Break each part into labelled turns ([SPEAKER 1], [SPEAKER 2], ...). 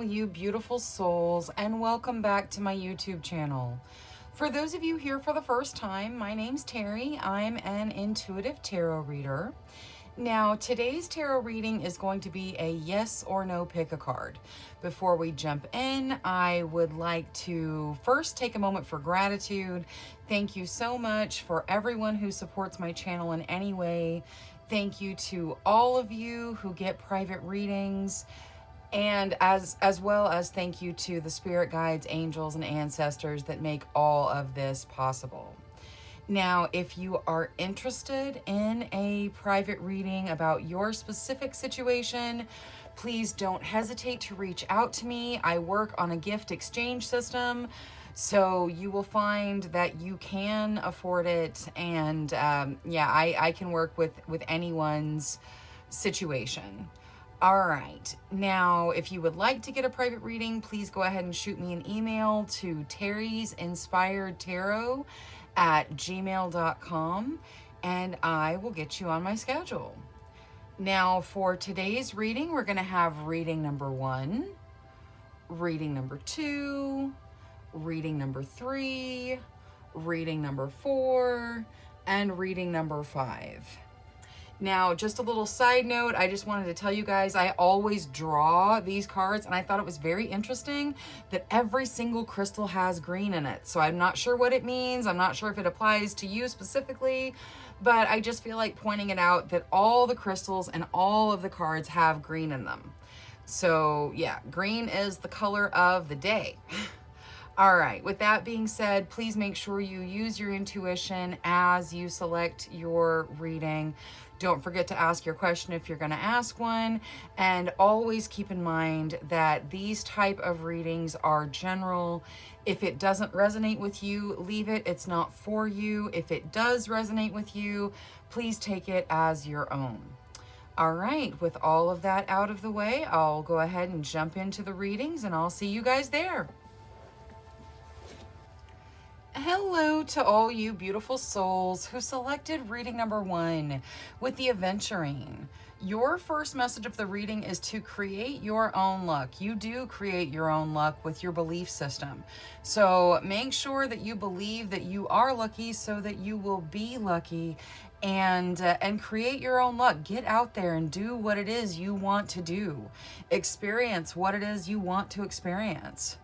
[SPEAKER 1] you beautiful souls, and welcome back to my YouTube channel. For those of you here for the first time, my name's Cheri. I'm an intuitive tarot reader. Now, today's tarot reading is going to be a yes or no pick a card. Before we jump in, I would like to first take a moment for gratitude. Thank you so much for everyone who supports my channel in any way. Thank you to all of you who get private readings. And as well as thank you to the spirit guides, angels, and ancestors that make all of this possible. Now, if you are interested in a private reading about your specific situation, please don't hesitate to reach out to me. I work on a gift exchange system, so you will find that you can afford it. And yeah, I can work with anyone's situation. All right, now if you would like to get a private reading, please go ahead and shoot me an email to TerrisInspiredTarot at gmail.com, and I will get you on my schedule. Now for today's reading, we're going to have reading number 1, reading number 2, reading number 3, reading number 4, and reading number 5. Now, just a little side note, I just wanted to tell you guys, I always draw these cards, and I thought it was very interesting that every single crystal has green in it. So I'm not sure what it means. I'm not sure if it applies to you specifically, but I just feel like pointing it out that all the crystals and all of the cards have green in them. So yeah, green is the color of the day. All right, with that being said, please make sure you use your intuition as you select your reading. Don't forget to ask your question if you're going to ask one, and always keep in mind that these type of readings are general. If it doesn't resonate with you, leave it. It's not for you. If it does resonate with you, please take it as your own. All right, with all of that out of the way, I'll go ahead and jump into the readings, and I'll see you guys there. Hello to all you beautiful souls who selected reading number 1 with the Adventuring. Your first message of the reading is to create your own luck. You do create your own luck with your belief system. So make sure that you believe that you are lucky so that you will be lucky, and create your own luck. Get out there and do what it is you want to do. Experience what it is you want to experience.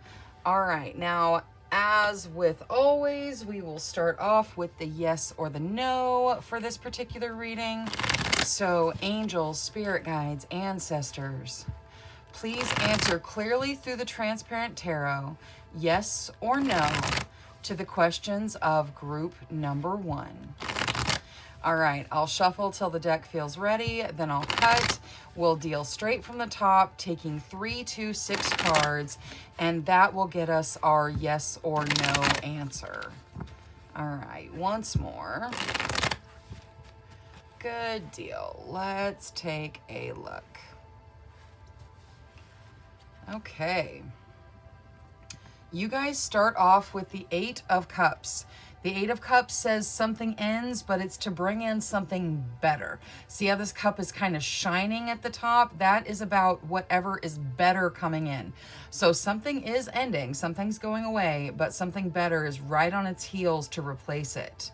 [SPEAKER 1] All right, now, as with always, we will start off with the yes or the no for this particular reading. So, angels, spirit guides, ancestors, please answer clearly through the transparent tarot, yes or no, to the questions of group number 1. All right, I'll shuffle till the deck feels ready, then I'll cut. We'll deal straight from the top, taking 3 to 6 cards, and that will get us our yes or no answer. All right, once more. Good deal. Let's take a look. Okay. You guys start off with the 8 of Cups. The 8 of Cups says something ends, but it's to bring in something better. See how this cup is kind of shining at the top? That is about whatever is better coming in. So something is ending, something's going away, but something better is right on its heels to replace it.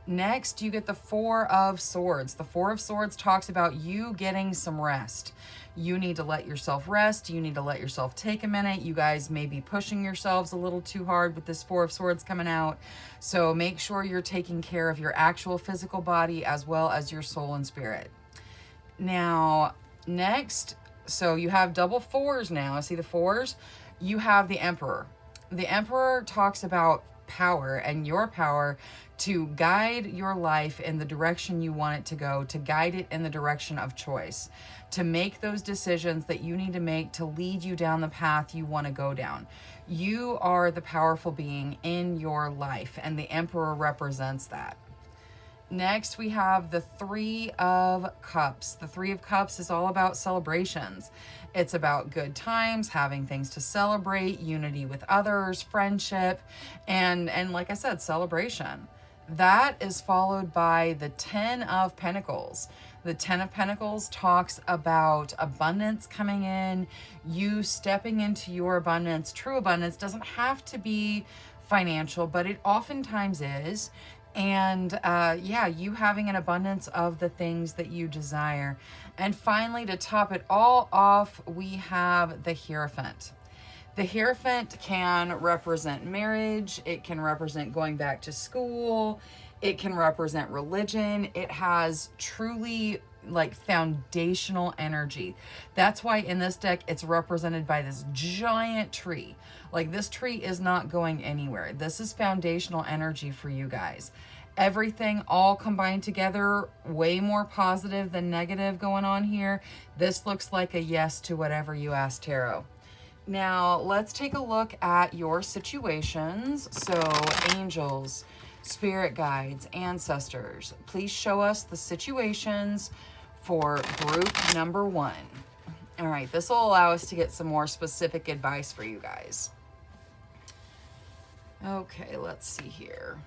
[SPEAKER 1] Next, you get the 4 of Swords. The 4 of Swords talks about you getting some rest. You need to let yourself rest. You need to let yourself take a minute. You guys may be pushing yourselves a little too hard with this 4 of Swords coming out. So make sure you're taking care of your actual physical body as well as your soul and spirit. Now, next, so you have double 4s now. See the 4s? You have the Emperor. The Emperor talks about power and your power to guide your life in the direction you want it to go, to guide it in the direction of choice, to make those decisions that you need to make to lead you down the path you want to go down. You are the powerful being in your life, and the Emperor represents that. Next, we have the 3 of Cups. The 3 of Cups is all about celebrations. It's about good times, having things to celebrate, unity with others, friendship, and like I said, celebration. That is followed by the 10 of Pentacles. The Ten of Pentacles talks about abundance coming in, you stepping into your abundance. True abundance doesn't have to be financial, but it oftentimes is. And yeah, you having an abundance of the things that you desire. And finally, to top it all off, we have the Hierophant. The Hierophant can represent marriage. It can represent going back to school. It can represent religion. It has truly like foundational energy. That's why in this deck, it's represented by this giant tree. Like this tree is not going anywhere. This is foundational energy for you guys. Everything all combined together, way more positive than negative going on here. This looks like a yes to whatever you ask tarot. Now, let's take a look at your situations. So, angels, spirit guides, ancestors, please show us the situations for group number 1. All right, this will allow us to get some more specific advice for you guys. Okay, let's see here.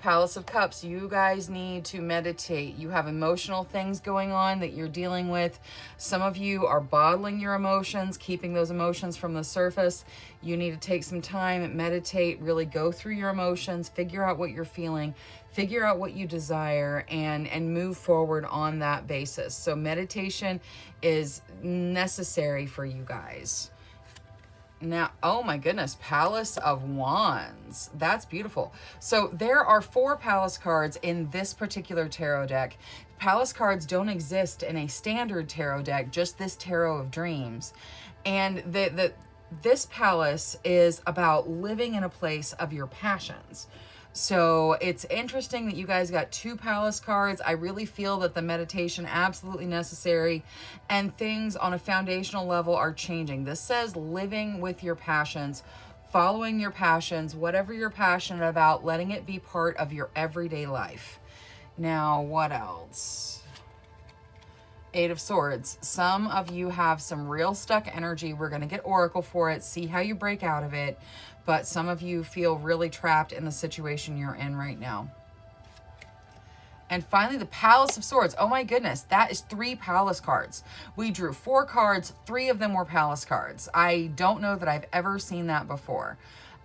[SPEAKER 1] Palace of Cups, you guys need to meditate. You have emotional things going on that you're dealing with. Some of you are bottling your emotions, keeping those emotions from the surface. You need to take some time, meditate, really go through your emotions, figure out what you're feeling, figure out what you desire, and move forward on that basis. So meditation is necessary for you guys. Now, oh my goodness, Palace of Wands. That's beautiful. So there are 4 Palace cards in this particular tarot deck. Palace cards don't exist in a standard tarot deck, just this Tarot of Dreams. And this Palace is about living in a place of your passions. So it's interesting that you guys got 2 Palace cards. I really feel that the meditation absolutely necessary, and things on a foundational level are changing. This says living with your passions, following your passions, whatever you're passionate about, letting it be part of your everyday life. Now, what else? 8 of Swords. Some of you have some real stuck energy. We're going to get Oracle for it, see how you break out of it. But some of you feel really trapped in the situation you're in right now. And finally, the Palace of Swords. Oh my goodness, that is 3 Palace cards. We drew 4 cards, 3 of them were Palace cards. I don't know that I've ever seen that before.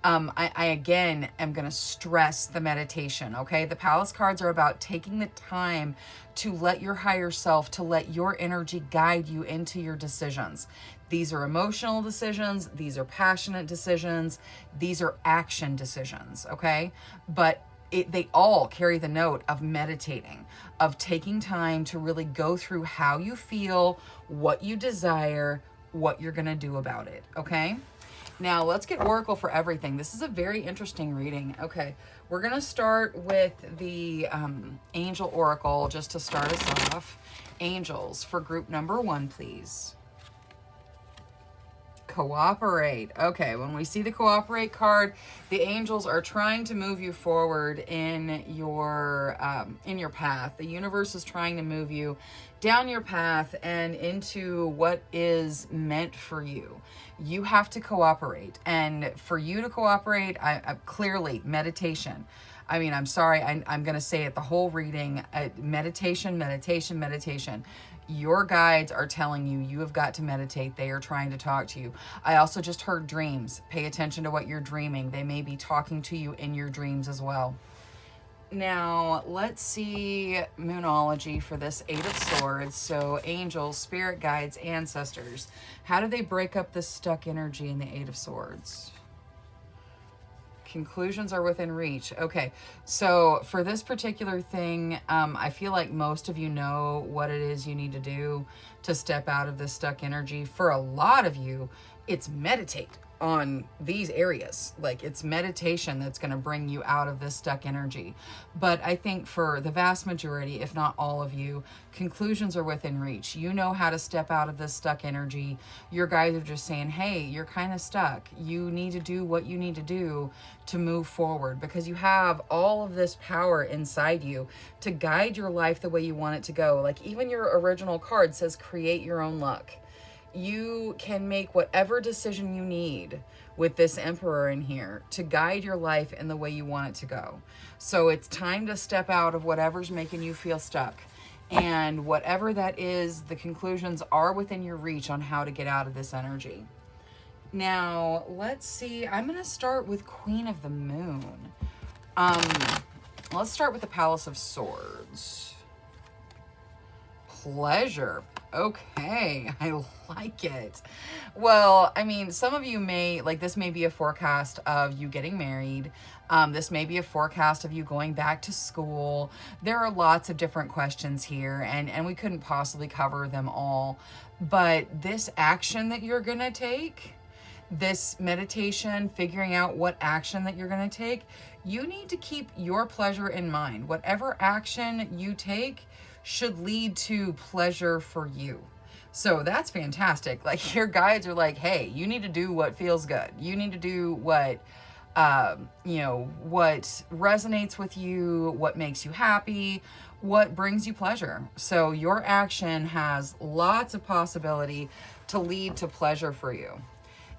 [SPEAKER 1] I again am going to stress the meditation, okay? The Palace cards are about taking the time to let your higher self, to let your energy guide you into your decisions. These are emotional decisions. These are passionate decisions. These are action decisions, okay? But they all carry the note of meditating, of taking time to really go through how you feel, what you desire, what you're going to do about it, okay? Now, let's get Oracle for everything. This is a very interesting reading. Okay, we're going to start with the Angel Oracle just to start us off. Angels for group number 1, please. Cooperate. Okay, when we see the Cooperate card, the angels are trying to move you forward in your path. The universe is trying to move you down your path and into what is meant for you. You have to cooperate, and for you to cooperate, I clearly meditation. I mean, I'm sorry, I'm going to say it the whole reading. Meditation, meditation, meditation. Your guides are telling you you have got to meditate. They are trying to talk to you. I also just heard dreams. Pay attention to what you're dreaming. They may be talking to you in your dreams as well. Now, let's see Moonology for this 8 of Swords. So, angels, spirit guides, ancestors. How do they break up this stuck energy in the 8 of Swords? Conclusions are within reach. Okay, so for this particular thing, I feel like most of you know what it is you need to do to step out of this stuck energy. For a lot of you, it's meditate on these areas. Like, it's meditation that's going to bring you out of this stuck energy. But I think for the vast majority, if not all of you, conclusions are within reach. You know how to step out of this stuck energy. Your guides are just saying, hey, you're kind of stuck. You need to do what you need to do to move forward, because you have all of this power inside you to guide your life the way you want it to go. Like, even your original card says create your own luck. You can make whatever decision you need with this Emperor in here to guide your life in the way you want it to go. So it's time to step out of whatever's making you feel stuck. And whatever that is, the conclusions are within your reach on how to get out of this energy. Now, let's see. I'm going to start with Queen of the Moon. Let's start with the Palace of Swords. Pleasure. Okay, I like it. Well, I mean, some of you may, like, this may be a forecast of you getting married. This may be a forecast of you going back to school. There are lots of different questions here, and we couldn't possibly cover them all. But this action that you're going to take, this meditation, figuring out what action that you're going to take, you need to keep your pleasure in mind. Whatever action you take should lead to pleasure for you. So that's fantastic. Like, your guides are like, hey, you need to do what feels good. You need to do what, what resonates with you, what makes you happy, what brings you pleasure. So your action has lots of possibility to lead to pleasure for you.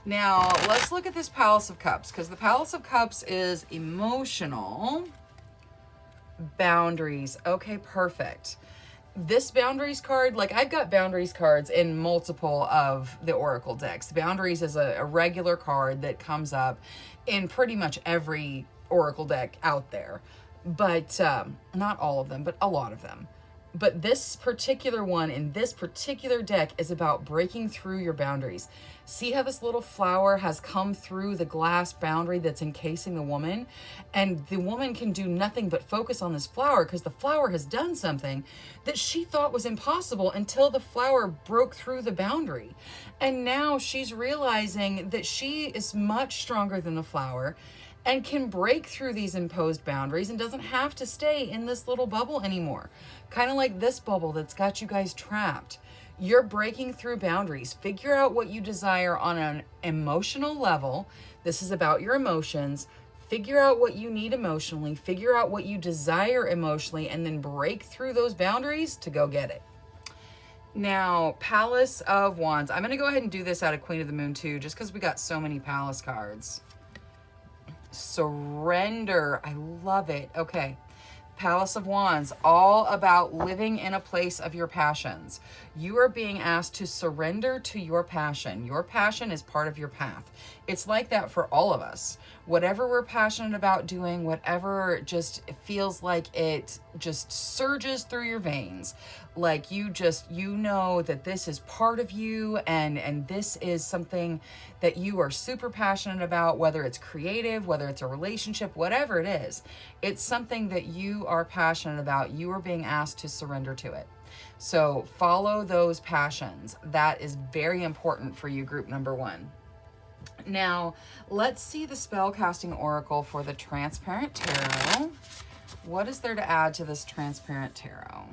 [SPEAKER 1] Now, let's look at this Palace of Cups, because the Palace of Cups is emotional boundaries. Okay, perfect. This boundaries card, like, I've got boundaries cards in multiple of the Oracle decks. Boundaries is a regular card that comes up in pretty much every Oracle deck out there. But not all of them, but a lot of them. But this particular one in this particular deck is about breaking through your boundaries. See how this little flower has come through the glass boundary that's encasing the woman? And the woman can do nothing but focus on this flower because the flower has done something that she thought was impossible until the flower broke through the boundary. And now she's realizing that she is much stronger than the flower and can break through these imposed boundaries and doesn't have to stay in this little bubble anymore. Kind of like this bubble that's got you guys trapped. You're breaking through boundaries. Figure out what you desire on an emotional level. This is about your emotions. Figure out what you need emotionally. Figure out what you desire emotionally, and then break through those boundaries to go get it. Now, Palace of Wands. I'm going to go ahead and do this out of Queen of the Moon too, just because we got so many Palace cards. Surrender. I love it. Okay. Palace of Wands, all about living in a place of your passions. You are being asked to surrender to your passion. Your passion is part of your path. It's like that for all of us. Whatever we're passionate about doing, whatever just feels like it just surges through your veins. Like you know that this is part of you, and this is something that you are super passionate about, whether it's creative, whether it's a relationship, whatever it is. It's something that you are passionate about. You are being asked to surrender to it. So follow those passions. That is very important for you, group number one. Now, let's see the spellcasting oracle for the Transparent Tarot. What is there to add to this Transparent Tarot?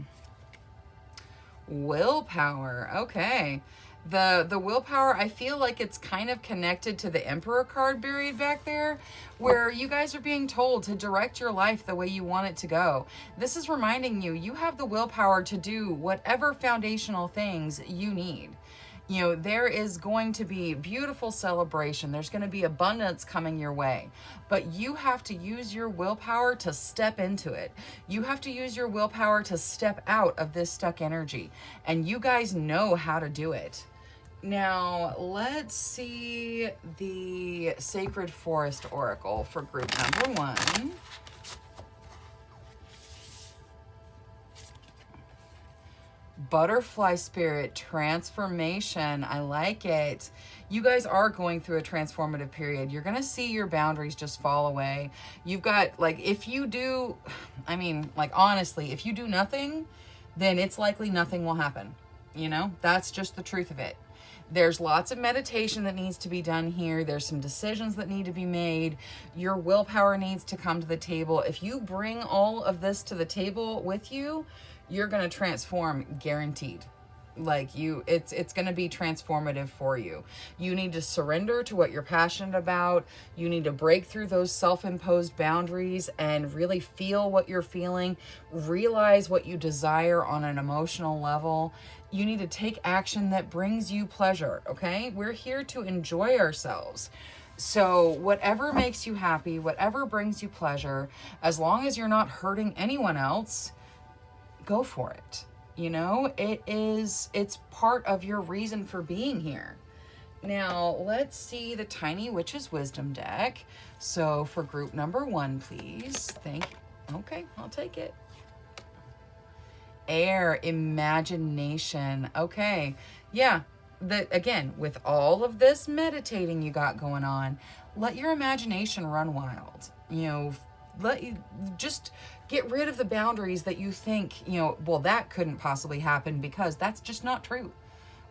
[SPEAKER 1] Willpower. Okay. The willpower, I feel like it's kind of connected to the Emperor card buried back there, where you guys are being told to direct your life the way you want it to go. This is reminding you, you have the willpower to do whatever foundational things you need. You know, there is going to be beautiful celebration. There's going to be abundance coming your way. But you have to use your willpower to step into it. You have to use your willpower to step out of this stuck energy. And you guys know how to do it. Now, let's see the Sacred Forest Oracle for group number one. Butterfly Spirit, transformation. I like it. You guys are going through a transformative period. You're going to see your boundaries just fall away. You've got, like, if you do, I mean, like, honestly, if you do nothing, then it's likely nothing will happen. You know, that's just the truth of it. There's lots of meditation that needs to be done here. There's some decisions that need to be made. Your willpower needs to come to the table. If you bring all of this to the table with you, you're going to transform, guaranteed. Like it's going to be transformative for you. You need to surrender to what you're passionate about. You need to break through those self-imposed boundaries and really feel what you're feeling. Realize what you desire on an emotional level. You need to take action that brings you pleasure, okay? We're here to enjoy ourselves. So whatever makes you happy, whatever brings you pleasure, as long as you're not hurting anyone else, go for it. You know, it's part of your reason for being here. Now, let's see the Tiny Witch's Wisdom deck. So for group number 1, please. Thank you. Okay, I'll take it. Air, imagination. Okay, yeah. Again, with all of this meditating you got going on, let your imagination run wild. You know, let you just get rid of the boundaries that you think, you know, well, that couldn't possibly happen, because that's just not true.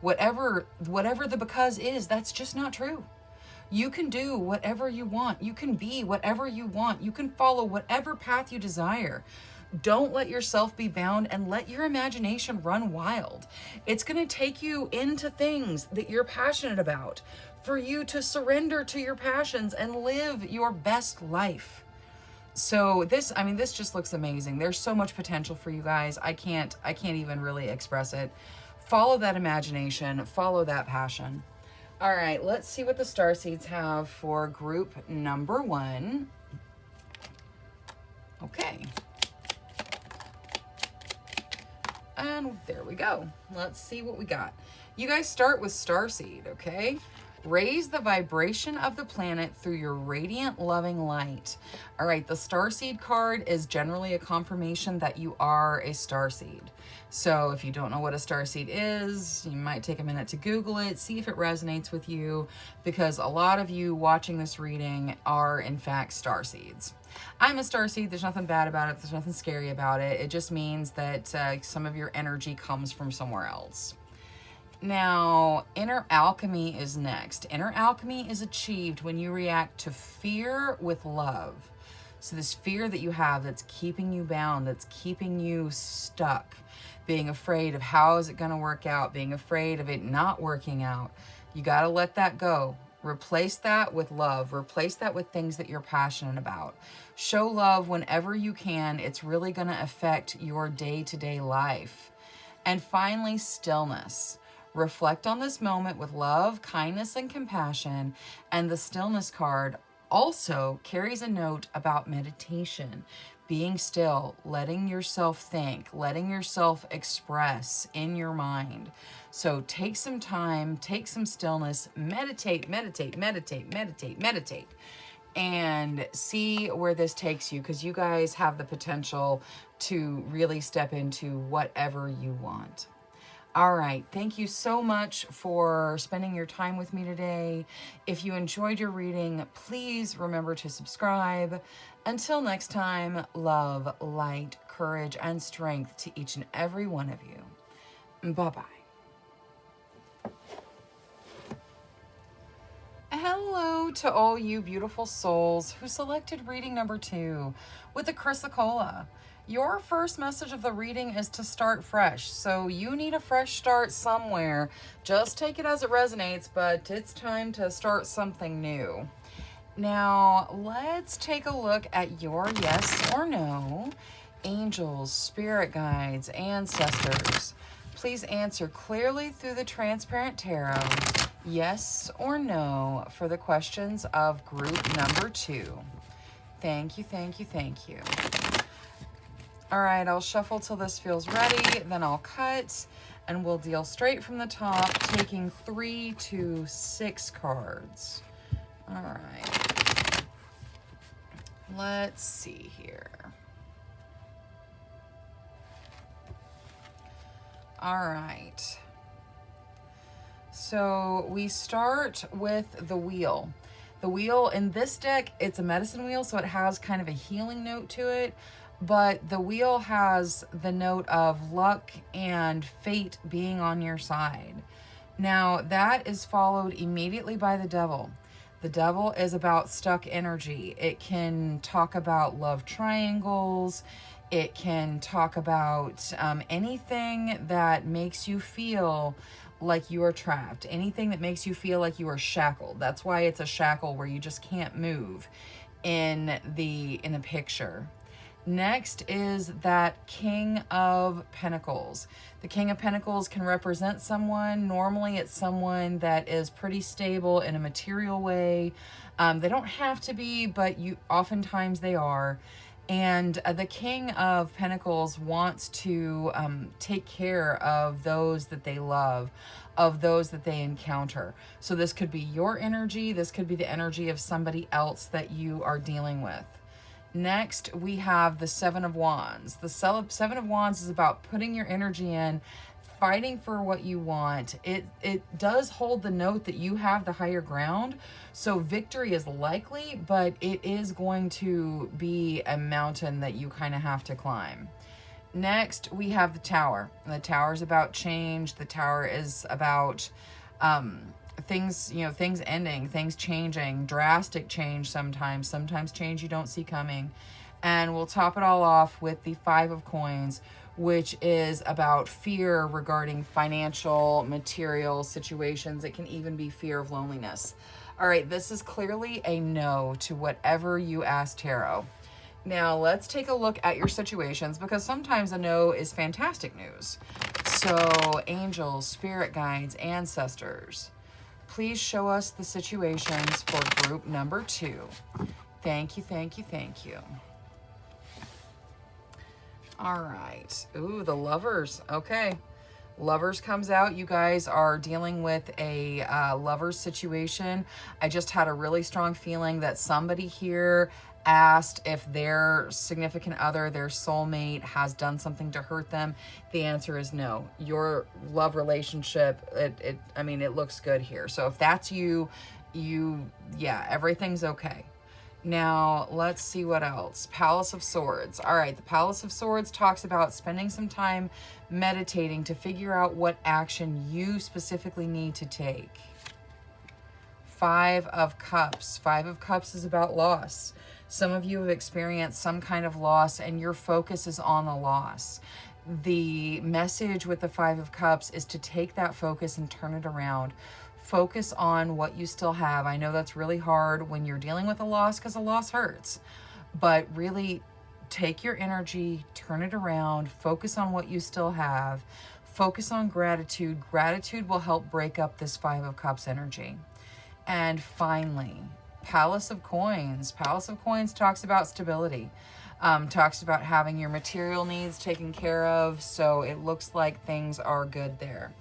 [SPEAKER 1] Whatever the because is, that's just not true. You can do whatever you want. You can be whatever you want. You can follow whatever path you desire. Don't let yourself be bound, and let your imagination run wild. It's going to take you into things that you're passionate about, for you to surrender to your passions and live your best life. So this just looks amazing. There's so much potential for you guys. I can't even really express it. Follow that imagination, follow that passion. All right, let's see what the starseeds have for group number 1. Okay. And there we go. Let's see what we got. You guys start with starseed, okay? Raise the vibration of the planet through your radiant, loving light. All right, the starseed card is generally a confirmation that you are a starseed. So if you don't know what a starseed is, you might take a minute to Google it, see if it resonates with you, because a lot of you watching this reading are, in fact, starseeds. I'm a starseed. There's nothing bad about it. There's nothing scary about it. It just means that some of your energy comes from somewhere else. Now, inner alchemy is next. Inner alchemy is achieved when you react to fear with love. So this fear that you have that's keeping you bound, that's keeping you stuck, being afraid of how is it going to work out, being afraid of it not working out, you got to let that go. Replace that with love. Replace that with things that you're passionate about. Show love whenever you can. It's really going to affect your day-to-day life. And finally, stillness. Reflect on this moment with love, kindness, and compassion. And the stillness card also carries a note about meditation, being still, letting yourself think, letting yourself express in your mind. So take some time, take some stillness, meditate, meditate, meditate, meditate, meditate, and see where this takes you, because you guys have the potential to really step into whatever you want. All right, thank you so much for spending your time with me today. If you enjoyed your reading, please remember to subscribe. Until next time, love, light, courage, and strength to each and every one of you. Bye-bye. Hello to all you beautiful souls who selected reading number 2 with the Chrysacola. Your first message of the reading is to start fresh. So you need a fresh start somewhere. Just take it as it resonates, but it's time to start something new. Now, let's take a look at your yes or no. Angels, spirit guides, ancestors, please answer clearly through the transparent tarot, yes or no, for the questions of group number 2. Thank you, thank you, thank you. All right, I'll shuffle till this feels ready, then I'll cut, and we'll deal straight from the top, taking 3 to 6 cards. All right. Let's see here. All right. So we start with the wheel. The wheel in this deck, it's a medicine wheel, so it has kind of a healing note to it. But the wheel has the note of luck and fate being on your side. Now, that is followed immediately by the devil. The devil is about stuck energy. It can talk about love triangles. It can talk about anything that makes you feel like you are trapped. Anything that makes you feel like you are shackled. That's why it's a shackle where you just can't move in the picture. Next is that King of Pentacles. The King of Pentacles can represent someone. Normally it's someone that is pretty stable in a material way. They don't have to be, but oftentimes they are. And the King of Pentacles wants to take care of those that they love, of those that they encounter. So this could be your energy. This could be the energy of somebody else that you are dealing with. Next, we have the Seven of Wands. The Seven of Wands is about putting your energy in, fighting for what you want. It does hold the note that you have the higher ground, so victory is likely, but it is going to be a mountain that you kind of have to climb. Next, we have the Tower. The Tower is about change. The Tower is about things, things ending, things changing, drastic change sometimes change you don't see coming. And we'll top it all off with the Five of Coins, which is about fear regarding financial, material situations. It can even be fear of loneliness. All right, this is clearly a no to whatever you ask tarot. Now, let's take a look at your situations, because sometimes a no is fantastic news. So, angels, spirit guides, ancestors, please show us the situations for group number 2. Thank you, thank you, thank you. All right. Ooh, the Lovers. Okay. Lovers comes out. You guys are dealing with a Lovers situation. I just had a really strong feeling that somebody here asked if their significant other, their soulmate, has done something to hurt them. The answer is no. Your love relationship, it looks good here. So if that's you, yeah, everything's okay. Now, let's see what else. Palace of Swords. All right, the Palace of Swords talks about spending some time meditating to figure out what action you specifically need to take. Five of Cups. Five of Cups is about loss. Some of you have experienced some kind of loss, and your focus is on the loss. The message with the Five of Cups is to take that focus and turn it around. Focus on what you still have. I know that's really hard when you're dealing with a loss, because a loss hurts. But really take your energy, turn it around, focus on what you still have. Focus on gratitude. Gratitude will help break up this Five of Cups energy. And finally, Palace of Coins. Palace of Coins talks about stability. Talks about having your material needs taken care of. So it looks like things are good there.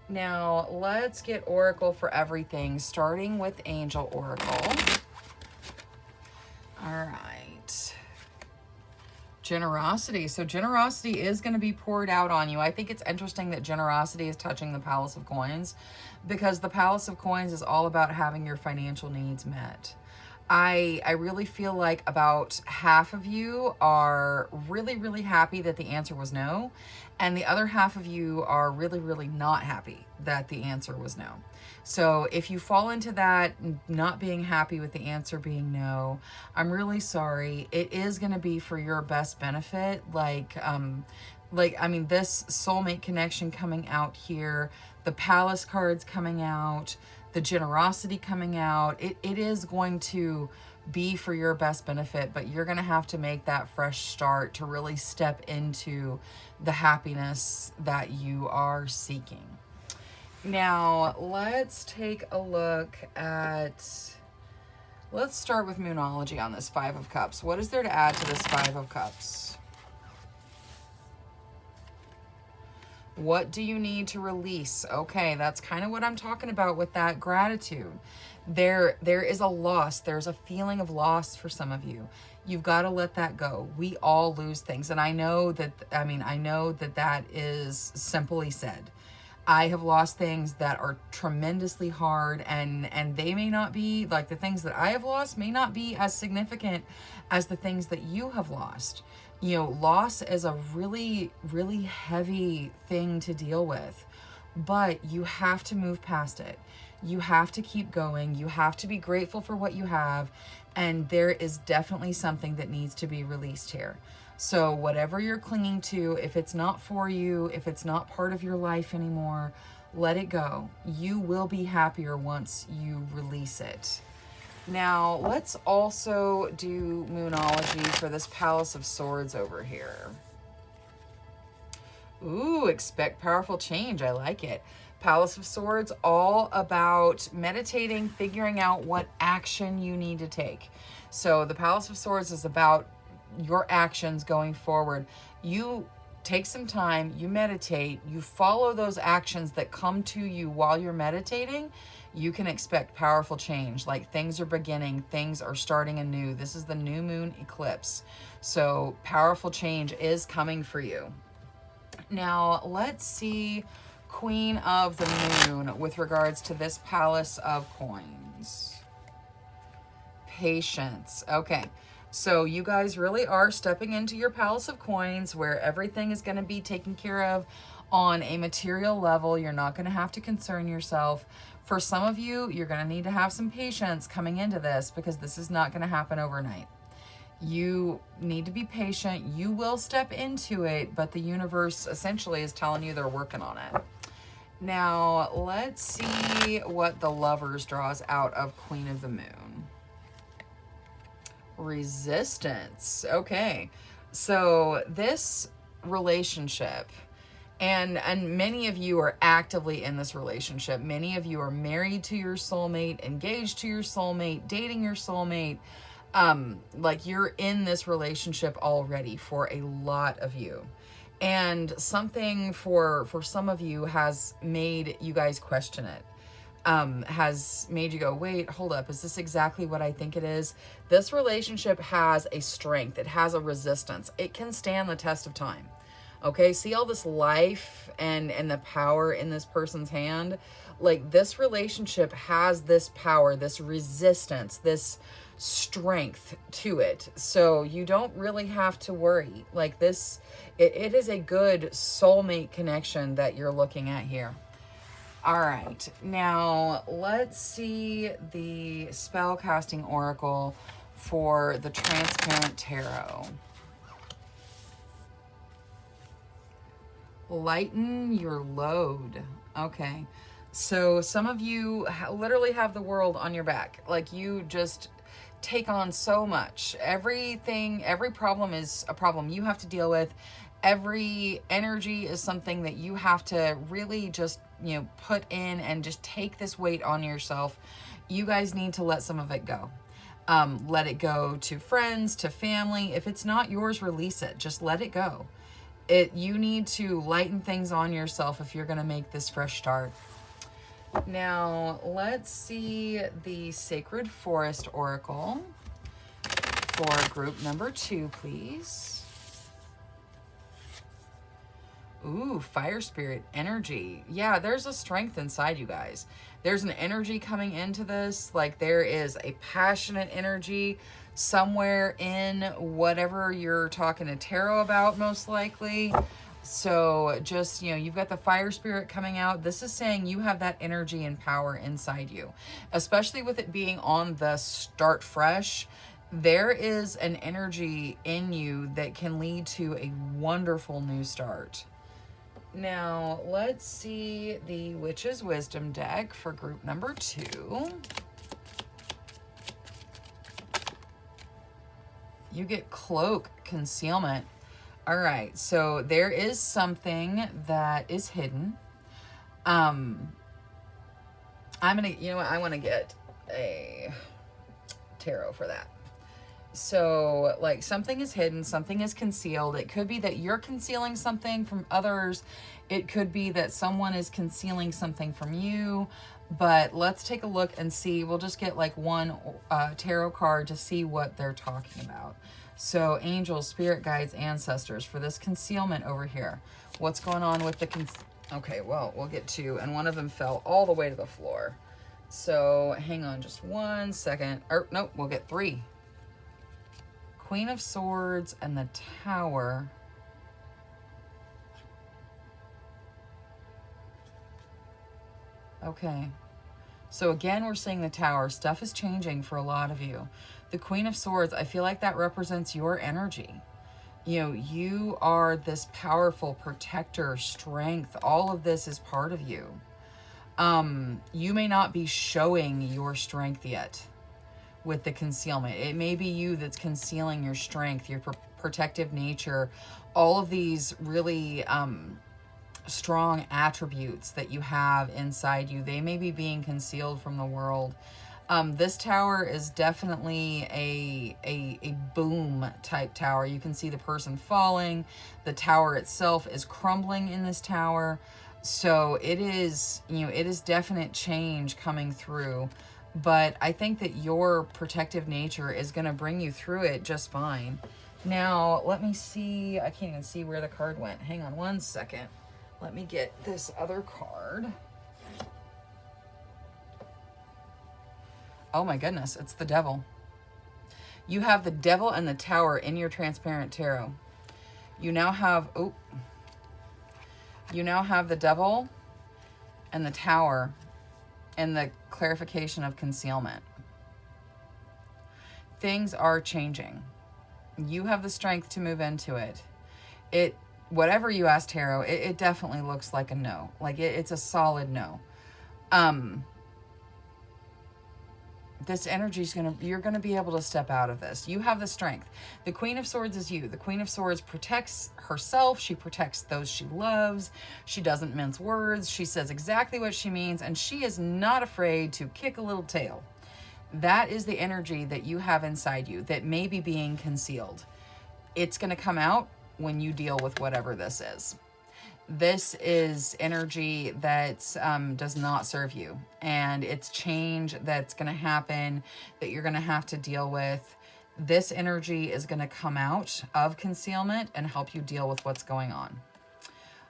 [SPEAKER 1] Now, let's get Oracle for everything, starting with Angel Oracle. All right. Generosity. So generosity is going to be poured out on you. I think it's interesting that generosity is touching the Palace of Coins, because the Palace of Coins is all about having your financial needs met. I really feel like about half of you are really, really happy that the answer was no. And the other half of you are really, really not happy that the answer was no. So if you fall into that, not being happy with the answer being no, I'm really sorry. It is going to be for your best benefit. This soulmate connection coming out here, the Palace cards coming out, the generosity coming out, it is going to be for your best benefit, but you're going to have to make that fresh start to really step into the happiness that you are seeking. Now, let's take a look at, let's start with Moonology on this Five of Cups. What is there to add to this Five of Cups? What do you need to release? Okay, that's kind of what I'm talking about with that gratitude. There is a loss. There's a feeling of loss for some of you. You've got to let that go. We all lose things. And I know that is simply said. I have lost things that are tremendously hard, and they may not be, like, the things that I have lost may not be as significant as the things that you have lost. You know, loss is a really, really heavy thing to deal with, but you have to move past it. You have to keep going. You have to be grateful for what you have, and there is definitely something that needs to be released here. So whatever you're clinging to, if it's not for you, if it's not part of your life anymore, let it go. You will be happier once you release it. Now, let's also do Moonology for this Palace of Swords over here. Ooh, expect powerful change. I like it. Palace of Swords, all about meditating, figuring out what action you need to take. So the Palace of Swords is about your actions going forward. You take some time, you meditate, you follow those actions that come to you while you're meditating, you can expect powerful change. Like things are beginning, things are starting anew. This is the new moon eclipse. So powerful change is coming for you. Now, let's see Queen of the Moon with regards to this Palace of Coins. Patience. Okay. So you guys really are stepping into your Palace of Coins where everything is going to be taken care of on a material level. You're not going to have to concern yourself. For some of you, you're going to need to have some patience coming into this because this is not going to happen overnight. You need to be patient. You will step into it, but the universe essentially is telling you they're working on it. Now, let's see what the Lovers draws out of Queen of the Moon. Resistance. Okay. So this relationship, and many of you are actively in this relationship. Many of you are married to your soulmate, engaged to your soulmate, dating your soulmate. Like you're in this relationship already for a lot of you. And something for some of you has made you guys question it. Has made you go, wait, hold up. Is this exactly what I think it is? This relationship has a strength. It has a resistance. It can stand the test of time. Okay, see all this life and the power in this person's hand? Like this relationship has this power, this resistance, this strength to it. So you don't really have to worry. Like this, it is a good soulmate connection that you're looking at here. All right, now let's see the spell casting oracle for the Transparent Tarot. Lighten your load. Okay. So some of you literally have the world on your back. Like you just take on so much. Every problem is a problem you have to deal with. Every energy is something that you have to really just, put in and just take this weight on yourself. You guys need to let some of it go. Let it go to friends, to family. If it's not yours, release it. Just let it go. You need to lighten things on yourself if you're going to make this fresh start. Now, let's see the Sacred Forest Oracle for group number 2, please. Ooh, Fire Spirit energy. Yeah, there's a strength inside you guys. There's an energy coming into this. Like there is a passionate energy somewhere in whatever you're talking to tarot about, most likely. So just, you've got the Fire Spirit coming out. This is saying you have that energy and power inside you, especially with it being on the start fresh. There is an energy in you that can lead to a wonderful new start. Now, let's see the Witch's Wisdom deck for group number 2. You get Cloak Concealment. All right, so there is something that is hidden. I'm going to, I want to get a tarot for that. So like something is hidden, something is concealed. It could be that you're concealing something from others. It could be that someone is concealing something from you, but let's take a look and see. We'll just get like one tarot card to see what they're talking about. So angels, spirit guides, ancestors for this concealment over here. What's going on with the okay, well, we'll get 2 and one of them fell all the way to the floor. So hang on just 1 second. Or nope, we'll get 3. Queen of Swords and the Tower. Okay. So again, we're seeing the Tower. Stuff is changing for a lot of you. The Queen of Swords, I feel like that represents your energy. You are this powerful protector, strength. All of this is part of you. You may not be showing your strength yet with the concealment. It may be you that's concealing your strength, your protective nature, all of these really strong attributes that you have inside you. They may be being concealed from the world. This tower is definitely a boom type tower. You can see the person falling. The tower itself is crumbling in this tower. So it is, it is definite change coming through. But I think that your protective nature is going to bring you through it just fine. Now, let me see. I can't even see where the card went. Hang on one second. Let me get this other card. Oh my goodness, it's the Devil. You have the Devil and the Tower in your transparent tarot. You now have, you now have the Devil and the Tower and the clarification of concealment. Things are changing. You have the strength to move into it. Whatever you ask tarot, it definitely looks like a no. Like it's a solid no. This energy is you're gonna be able to step out of this. You have the strength. The Queen of Swords is you. The Queen of Swords protects herself. She protects those she loves. She doesn't mince words. She says exactly what she means, and she is not afraid to kick a little tail. That is the energy that you have inside you that may be being concealed. It's gonna come out when you deal with whatever this is. This is energy that does not serve you, and it's change that's going to happen that you're going to have to deal with. This energy is going to come out of concealment and help you deal with what's going on.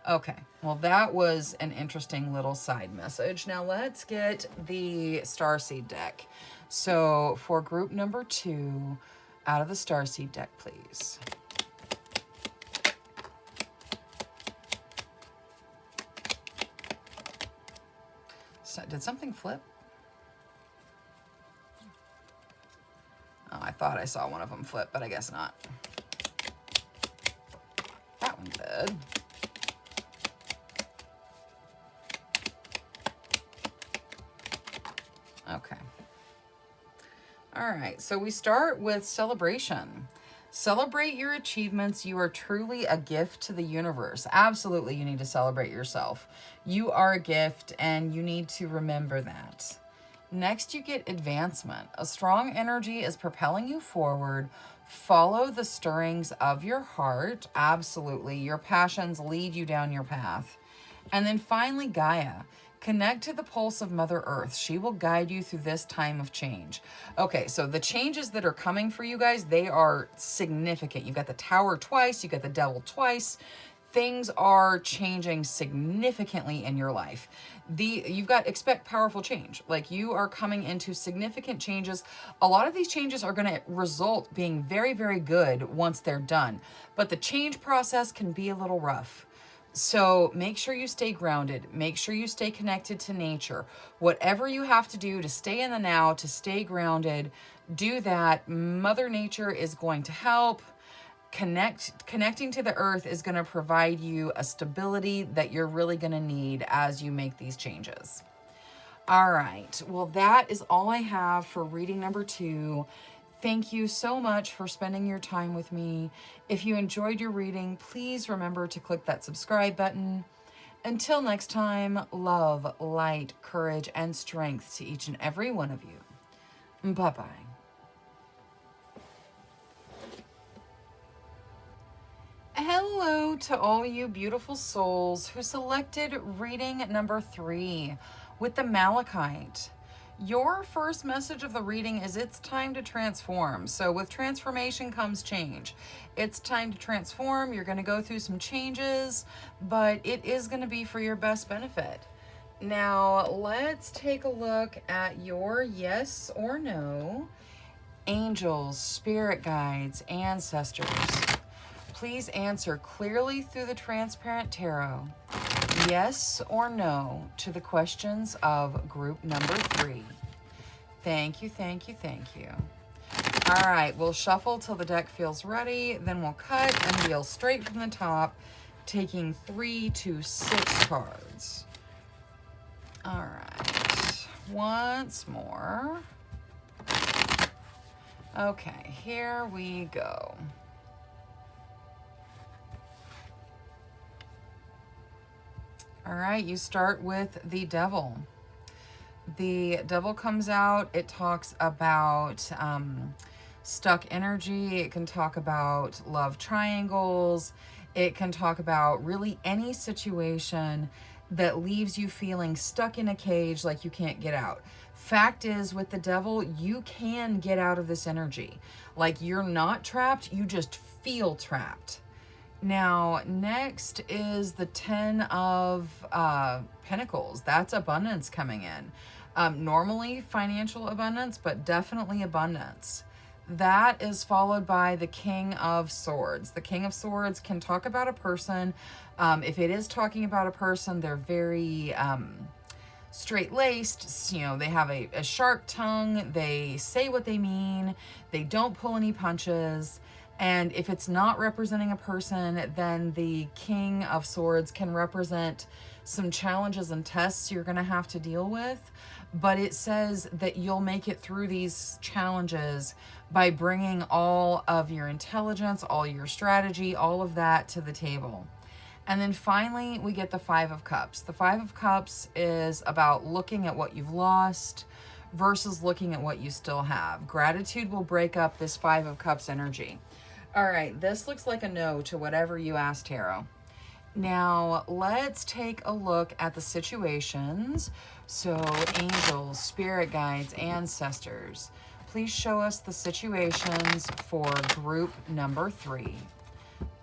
[SPEAKER 1] Okay, well, that was an interesting little side message. Now let's get the Starseed deck. So for group number 2, out of the Starseed deck, please. So, did something flip? Oh, I thought I saw one of them flip, but I guess not. That one did. Okay. All right, so we start with celebration. Celebrate your achievements. You are truly a gift to the universe. Absolutely, you need to celebrate yourself. You are a gift, and you need to remember that. Next, you get advancement. A strong energy is propelling you forward. Follow the stirrings of your heart. Absolutely, your passions lead you down your path. And then finally, Gaia. Connect to the pulse of Mother Earth. She will guide you through this time of change. Okay, so the changes that are coming for you guys, they are significant. You got the Tower twice, you got the Devil twice. Things are changing significantly in your life. You've got expect powerful change. Like you are coming into significant changes. A lot of these changes are going to result being very, very good once they're done. But the change process can be a little rough. So make sure you stay grounded. Make sure you stay connected to nature. Whatever you have to do to stay in the now, to stay grounded, do that. Mother Nature is going to help. Connecting to the earth is going to provide you a stability that you're really going to need as you make these changes. All right. Well, that is all I have for reading number 2. Thank you so much for spending your time with me. If you enjoyed your reading, please remember to click that subscribe button. Until next time, love, light, courage, and strength to each and every one of you. Bye-bye. Hello to all you beautiful souls who selected reading number 3 with the Malachite. Your first message of the reading is it's time to transform. So with transformation comes change. It's time to transform. You're going to go through some changes, but it is going to be for your best benefit. Now, let's take a look at your yes or no. Angels, spirit guides, ancestors. Please answer clearly through the transparent tarot. Yes or no to the questions of group number 3. Thank you, thank you, thank you. All right, we'll shuffle till the deck feels ready. Then we'll cut and deal straight from the top, taking 3 to 6 cards. All right, once more. Okay, here we go. All right, you start with the Devil. the Devil comes out, it talks about stuck energy. It can talk about love triangles. It can talk about really any situation that leaves you feeling stuck in a cage, like you can't get out. Fact is, with the Devil, you can get out of this energy. Like, you're not trapped, you just feel trapped. Now, next is the 10 of Pentacles. That's abundance coming in. Normally financial abundance, but definitely abundance. That is followed by the King of Swords. The King of Swords can talk about a person. If it is talking about a person, they're very straight-laced. You know, they have a sharp tongue. They say what they mean. They don't pull any punches. And if it's not representing a person, then the King of Swords can represent some challenges and tests you're going to have to deal with. But it says that you'll make it through these challenges by bringing all of your intelligence, all your strategy, all of that to the table. And then finally, we get the Five of Cups. The Five of Cups is about looking at what you've lost versus looking at what you still have. Gratitude will break up this Five of Cups energy. All right, this looks like a no to whatever you asked, Tarot. Now, let's take a look at the situations. So, angels, spirit guides, ancestors, please show us the situations for group number 3.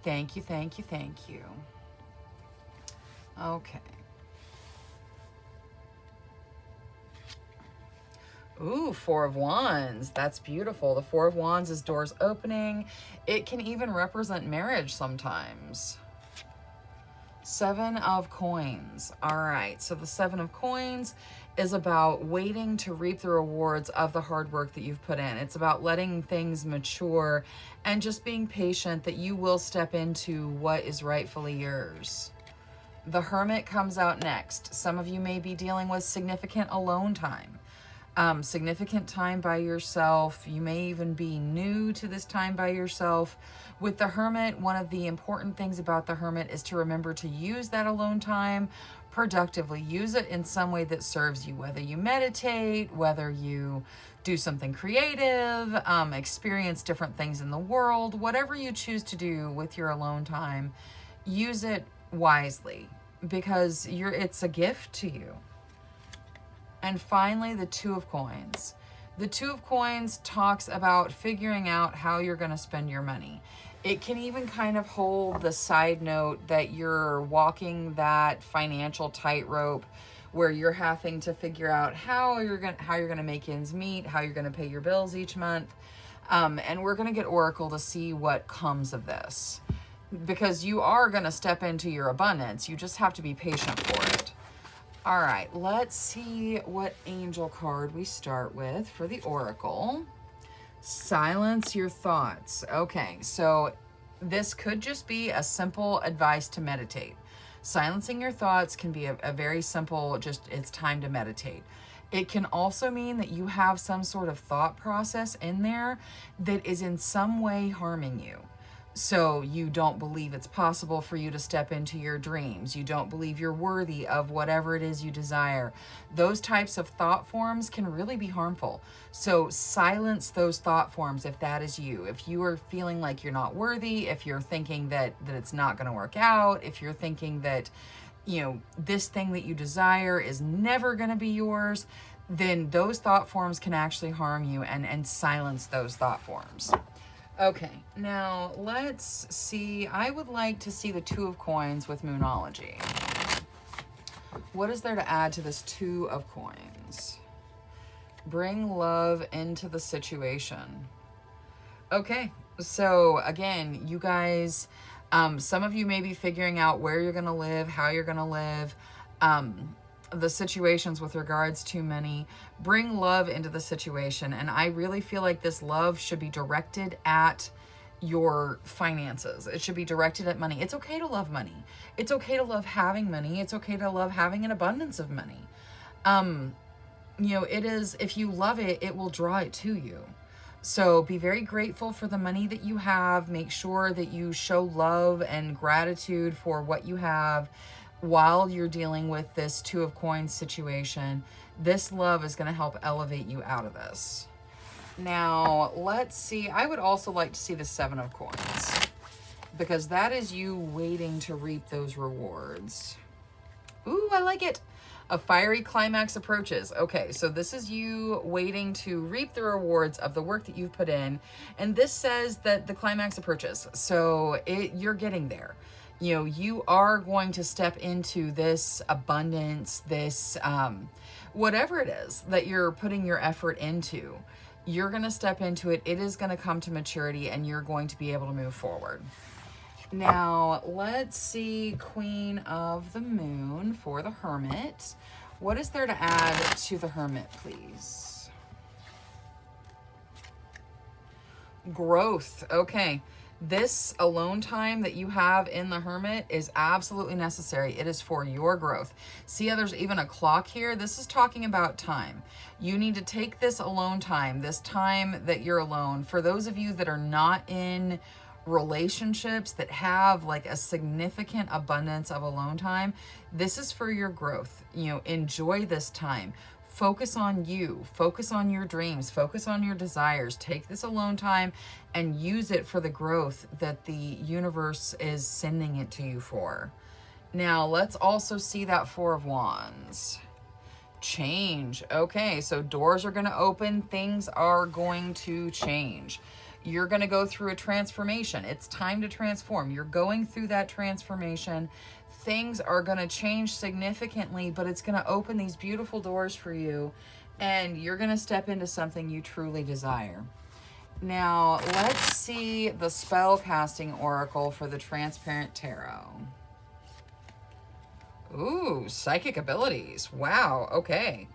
[SPEAKER 1] Thank you, thank you, thank you. Okay. Ooh, Four of Wands. That's beautiful. The Four of Wands is doors opening. It can even represent marriage sometimes. Seven of Coins. All right, so the Seven of Coins is about waiting to reap the rewards of the hard work that you've put in. It's about letting things mature and just being patient that you will step into what is rightfully yours. The Hermit comes out next. Some of you may be dealing with significant alone time. Significant time by yourself. You may even be new to this time by yourself. With the Hermit, one of the important things about the Hermit is to remember to use that alone time productively. Use it in some way that serves you, whether you meditate, whether you do something creative, experience different things in the world, whatever you choose to do with your alone time, use it wisely because it's a gift to you. And finally, the Two of Coins. The Two of Coins talks about figuring out how you're going to spend your money. It can even kind of hold the side note that you're walking that financial tightrope where you're having to figure out how you're going to make ends meet, how you're going to pay your bills each month. And we're going to get Oracle to see what comes of this, because you are going to step into your abundance. You just have to be patient for it. All right, let's see what angel card we start with for the Oracle. Silence your thoughts. Okay, so this could just be a simple advice to meditate. Silencing your thoughts can be a very simple, just it's time to meditate. It can also mean that you have some sort of thought process in there that is in some way harming you. So you don't believe it's possible for you to step into your dreams. You don't believe you're worthy of whatever it is you desire. Those types of thought forms can really be harmful. So silence those thought forms if that is you. If you are feeling like you're not worthy, if you're thinking that it's not going to work out, if you're thinking that, you know, this thing that you desire is never going to be yours, then those thought forms can actually harm you, and silence those thought forms. Okay, now let's see. I would like to see the Two of Coins with Moonology. What is there to add to this Two of Coins? Bring love into the situation. Okay, so again, you guys, some of you may be figuring out where you're going to live, how you're going to live, the situations with regards to money. Bring love into the situation. And I really feel like this love should be directed at your finances. It should be directed at money. It's okay to love money. It's okay to love having money. It's okay to love having an abundance of money. You know, it is, if you love it, it will draw it to you. So be very grateful for the money that you have. Make sure that you show love and gratitude for what you have while you're dealing with this Two of Coins situation. This love is going to help elevate you out of this. Now, let's see. I would also like to see the 7 of Coins, because that is you waiting to reap those rewards. Ooh, I like it. A fiery climax approaches. Okay, so this is you waiting to reap the rewards of the work that you've put in. And this says that the climax approaches. So you're getting there. You know, you are going to step into this abundance, this whatever it is that you're putting your effort into. You're going to step into it. It is going to come to maturity, and you're going to be able to move forward. Now, let's see Queen of the Moon for the Hermit. What is there to add to the Hermit, please? Growth. Okay. This alone time that you have in the Hermit is absolutely necessary. It is for your growth. See how there's even a clock here? This is talking about time. You need to take this alone time, this time that you're alone. For those of you that are not in relationships that have like a significant abundance of alone time, this is for your growth. You know, enjoy this time. Focus on you, focus on your dreams, focus on your desires. Take this alone time and use it for the growth that the universe is sending it to you for. Now, let's also see that 4 of Wands. Change. Okay, so doors are going to open, things are going to change. You're going to go through a transformation. It's time to transform. You're going through that transformation. Things are going to change significantly, but it's going to open these beautiful doors for you, and you're going to step into something you truly desire. Now, let's see the spell casting oracle for the Transparent Tarot. Ooh, psychic abilities. Wow, okay.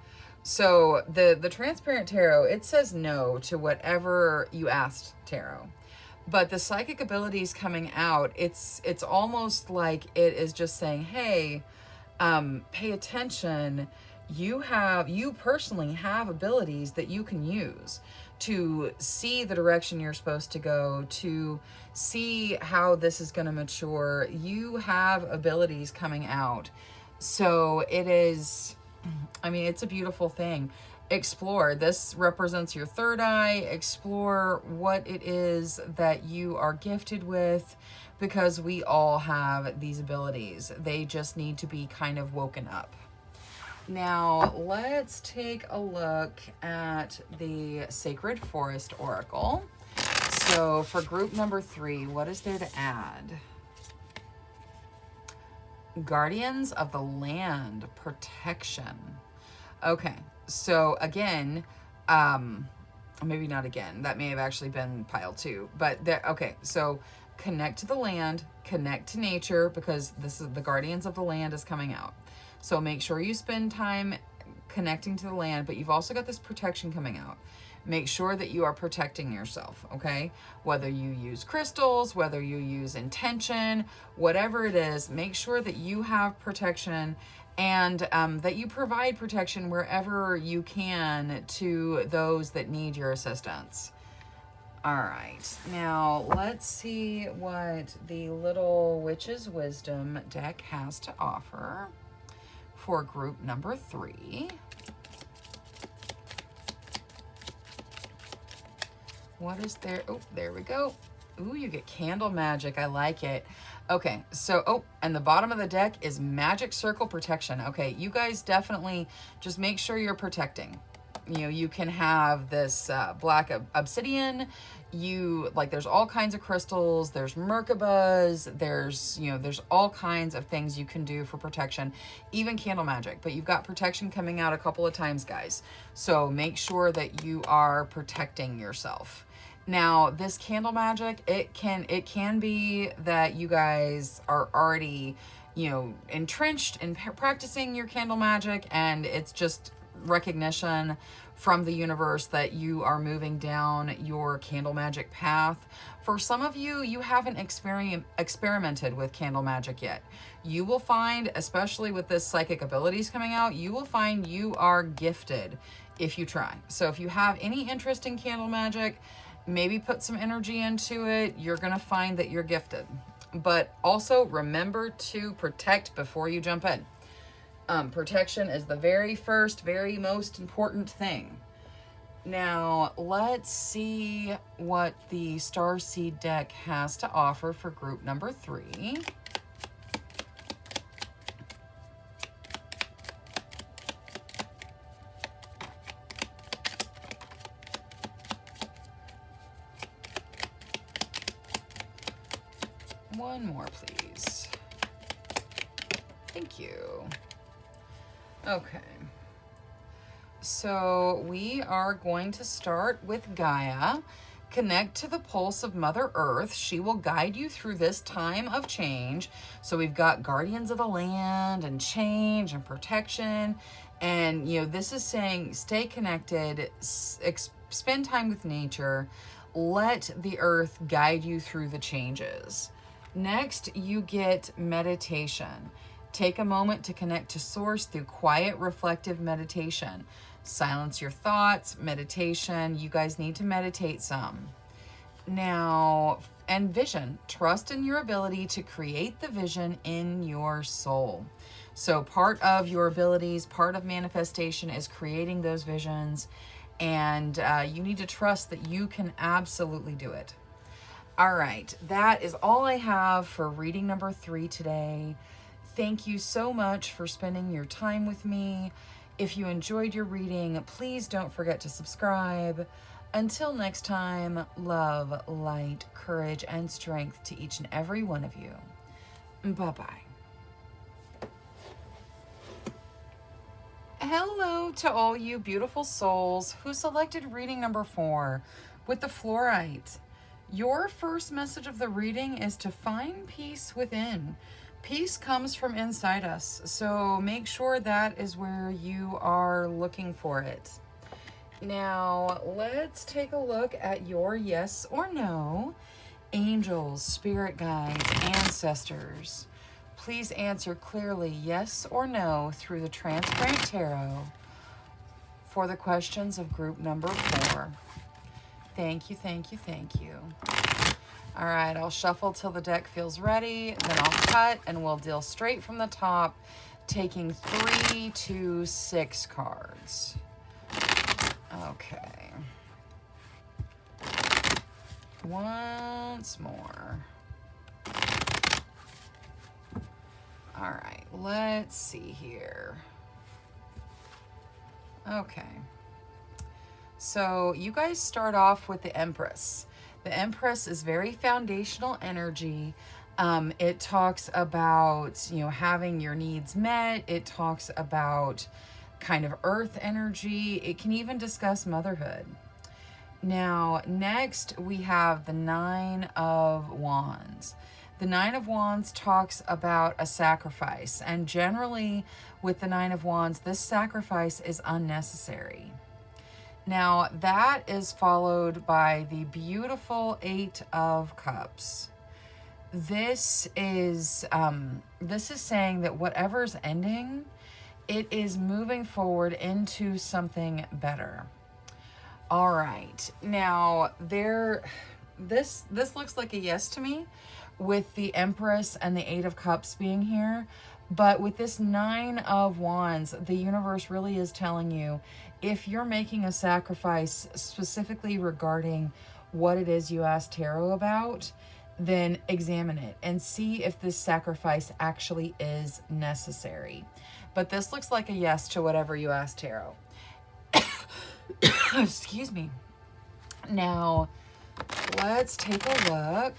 [SPEAKER 1] So the Transparent Tarot, it says no to whatever you asked Tarot. But the psychic abilities coming out, it's almost like it is just saying, hey, pay attention. You personally have abilities that you can use to see the direction you're supposed to go, to see how this is going to mature. You have abilities coming out. So it is, I mean, it's a beautiful thing. Explore. This represents your third eye. Explore what it is that you are gifted with, because we all have these abilities. They just need to be kind of woken up. Now, let's take a look at the Sacred Forest Oracle. So for group number 3, what is there to add? Guardians of the Land, protection. Okay, so again, maybe not again, that may have actually been pile 2, but there, okay, so connect to the land, connect to nature, because this is the Guardians of the Land is coming out. So make sure you spend time connecting to the land, but you've also got this protection coming out. Make sure that you are protecting yourself, okay? Whether you use crystals, whether you use intention, whatever it is, make sure that you have protection, and that you provide protection wherever you can to those that need your assistance. All right, now let's see what the Little Witch's Wisdom deck has to offer for group number 3. What is there? Oh, there we go. Ooh, you get candle magic. I like it. Okay, so, oh, and the bottom of the deck is magic circle protection. Okay, you guys definitely just make sure you're protecting. You know, you can have this black obsidian. There's all kinds of crystals. There's Merkabahs. There's all kinds of things you can do for protection, even candle magic. But you've got protection coming out a couple of times, guys. So make sure that you are protecting yourself. Now, this candle magic, it can be that you guys are already, entrenched in practicing your candle magic, and it's just recognition from the universe that you are moving down your candle magic path. For some of you, you haven't experimented with candle magic yet. You will find, especially with this psychic abilities coming out, you will find you are gifted if you try. So if you have any interest in candle magic, maybe put some energy into it. You're going to find that you're gifted. But also remember to protect before you jump in. Protection is the very first, very most important thing. Now, let's see what the Starseed deck has to offer for group number 3. One more, please. Thank you. Okay. So we are going to start with Gaia. Connect to the pulse of Mother Earth. She will guide you through this time of change. So we've got guardians of the land and change and protection. And, you know, this is saying stay connected, spend time with nature, let the earth guide you through the changes. Next, you get meditation. Take a moment to connect to source through quiet, reflective meditation. Silence your thoughts, meditation. You guys need to meditate some. Now, and vision. Trust in your ability to create the vision in your soul. So part of your abilities, part of manifestation is creating those visions. And you need to trust that you can absolutely do it. All right, that is all I have for reading number 3 today. Thank you so much for spending your time with me. If you enjoyed your reading, please don't forget to subscribe. Until next time, love, light, courage, and strength to each and every one of you. Bye-bye. Hello to all you beautiful souls who selected reading number 4 with the fluorite. Your first message of the reading is to find peace within. Peace comes from inside us, so make sure that is where you are looking for it. Now, let's take a look at your yes or no. Angels, spirit guides, ancestors. Please answer clearly yes or no through the Transparent Tarot for the questions of group number 4. Thank you, thank you, thank you. All right, I'll shuffle till the deck feels ready, then I'll cut and we'll deal straight from the top, taking 3 to 6 cards. Okay. Once more. All right, let's see here. Okay. So you guys start off with the Empress. The Empress is very foundational energy. It talks about, you know, having your needs met. It talks about kind of earth energy. It can even discuss motherhood. Now, next we have the 9 of Wands. The 9 of Wands talks about a sacrifice. And generally with the 9 of Wands, this sacrifice is unnecessary. Now, that is followed by the beautiful 8 of Cups. This is saying that whatever's ending, it is moving forward into something better. All right. Now, this looks like a yes to me with the Empress and the 8 of Cups being here. But with this 9 of Wands, the universe really is telling you, if you're making a sacrifice specifically regarding what it is you asked Tarot about, then examine it and see if this sacrifice actually is necessary. But this looks like a yes to whatever you asked Tarot. Excuse me. Now, let's take a look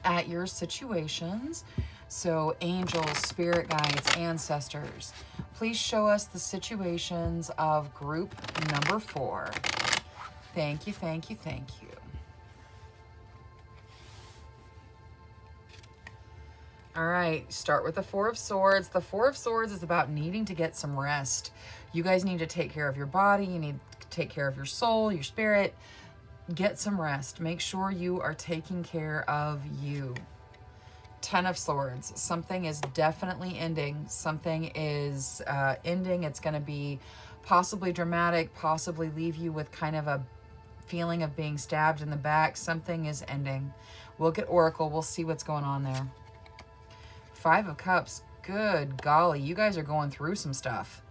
[SPEAKER 1] at your situations. So angels, spirit guides, ancestors, please show us the situations of group number 4. Thank you, thank you, thank you. All right, start with the 4 of Swords. The 4 of Swords is about needing to get some rest. You guys need to take care of your body. You need to take care of your soul, your spirit. Get some rest. Make sure you are taking care of you. 10 of Swords. Something is definitely ending. Something is ending. It's going to be possibly dramatic, possibly leave you with kind of a feeling of being stabbed in the back. Something is ending. We'll get Oracle. We'll see what's going on there. 5 of Cups good golly, you guys are going through some stuff.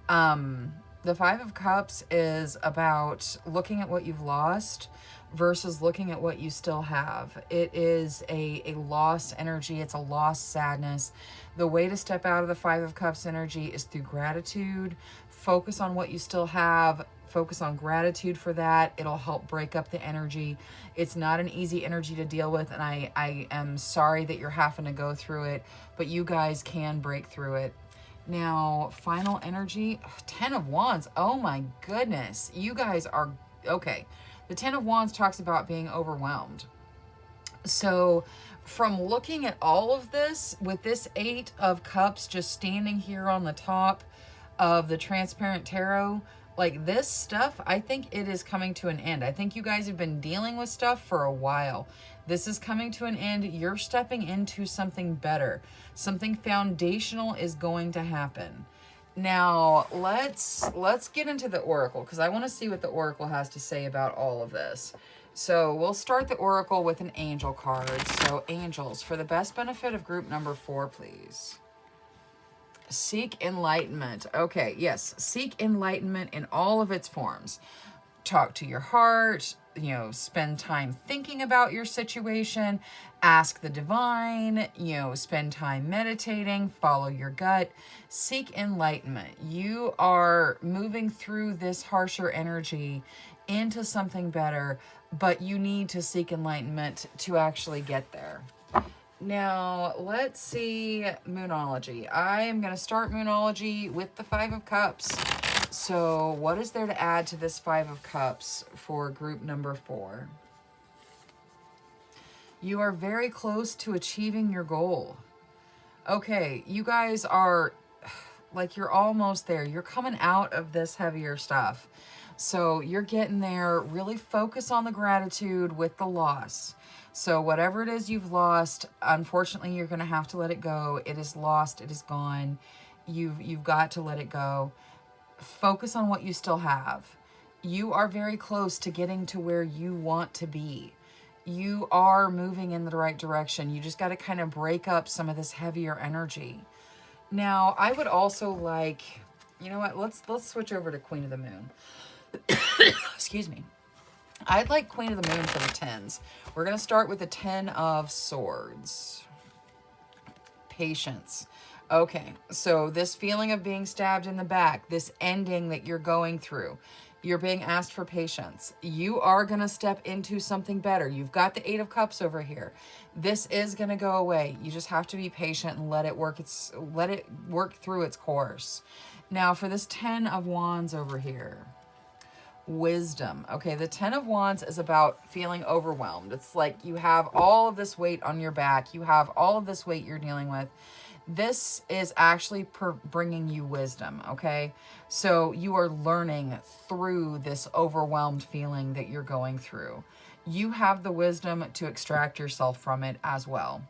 [SPEAKER 1] The Five of Cups is about looking at what you've lost versus looking at what you still have. It is a loss energy. It's a loss sadness. The way to step out of the Five of Cups energy is through gratitude. Focus on what you still have. Focus on gratitude for that. It'll help break up the energy. It's not an easy energy to deal with, and I am sorry that you're having to go through it, but you guys can break through it. Now, final energy, 10 of Wands. Oh my goodness. You guys are, okay. The 10 of Wands talks about being overwhelmed. So from looking at all of this, with this 8 of Cups just standing here on the top of the Transparent Tarot, like this stuff, I think it is coming to an end. I think you guys have been dealing with stuff for a while. This is coming to an end. You're stepping into something better. Something foundational is going to happen. Now, let's get into the Oracle, because I want to see what the Oracle has to say about all of this. So we'll start the Oracle with an angel card. So angels, for the best benefit of group number 4, please. Seek enlightenment. Okay, yes, seek enlightenment in all of its forms. Talk to your heart, spend time thinking about your situation, ask the divine, spend time meditating, follow your gut, seek enlightenment. You are moving through this harsher energy into something better, but you need to seek enlightenment to actually get there. Now, let's see Moonology. I am going to start Moonology with the 5 of Cups. So what is there to add to this 5 of Cups for group number 4? You are very close to achieving your goal. Okay, you guys are, like, you're almost there. You're coming out of this heavier stuff. So you're getting there. Really focus on the gratitude with the loss. So whatever it is you've lost, unfortunately, you're going to have to let it go. It is lost. It is gone. You've got to let it go. Focus on what you still have. You are very close to getting to where you want to be. You are moving in the right direction. You just got to kind of break up some of this heavier energy. Now, I would also like, you know what? Let's switch over to Queen of the Moon. Excuse me. I'd like Queen of the Moon for the 10s. We're going to start with the 10 of Swords. Patience. Okay, so this feeling of being stabbed in the back, this ending that you're going through, you're being asked for patience. You are going to step into something better. You've got the 8 of Cups over here. This is going to go away. You just have to be patient and let it work through its course. Now for this 10 of Wands over here. Wisdom. Okay, the 10 of Wands is about feeling overwhelmed. It's like you have all of this weight on your back. You have all of this weight you're dealing with. This is actually bringing you wisdom, okay? So you are learning through this overwhelmed feeling that you're going through. You have the wisdom to extract yourself from it as well.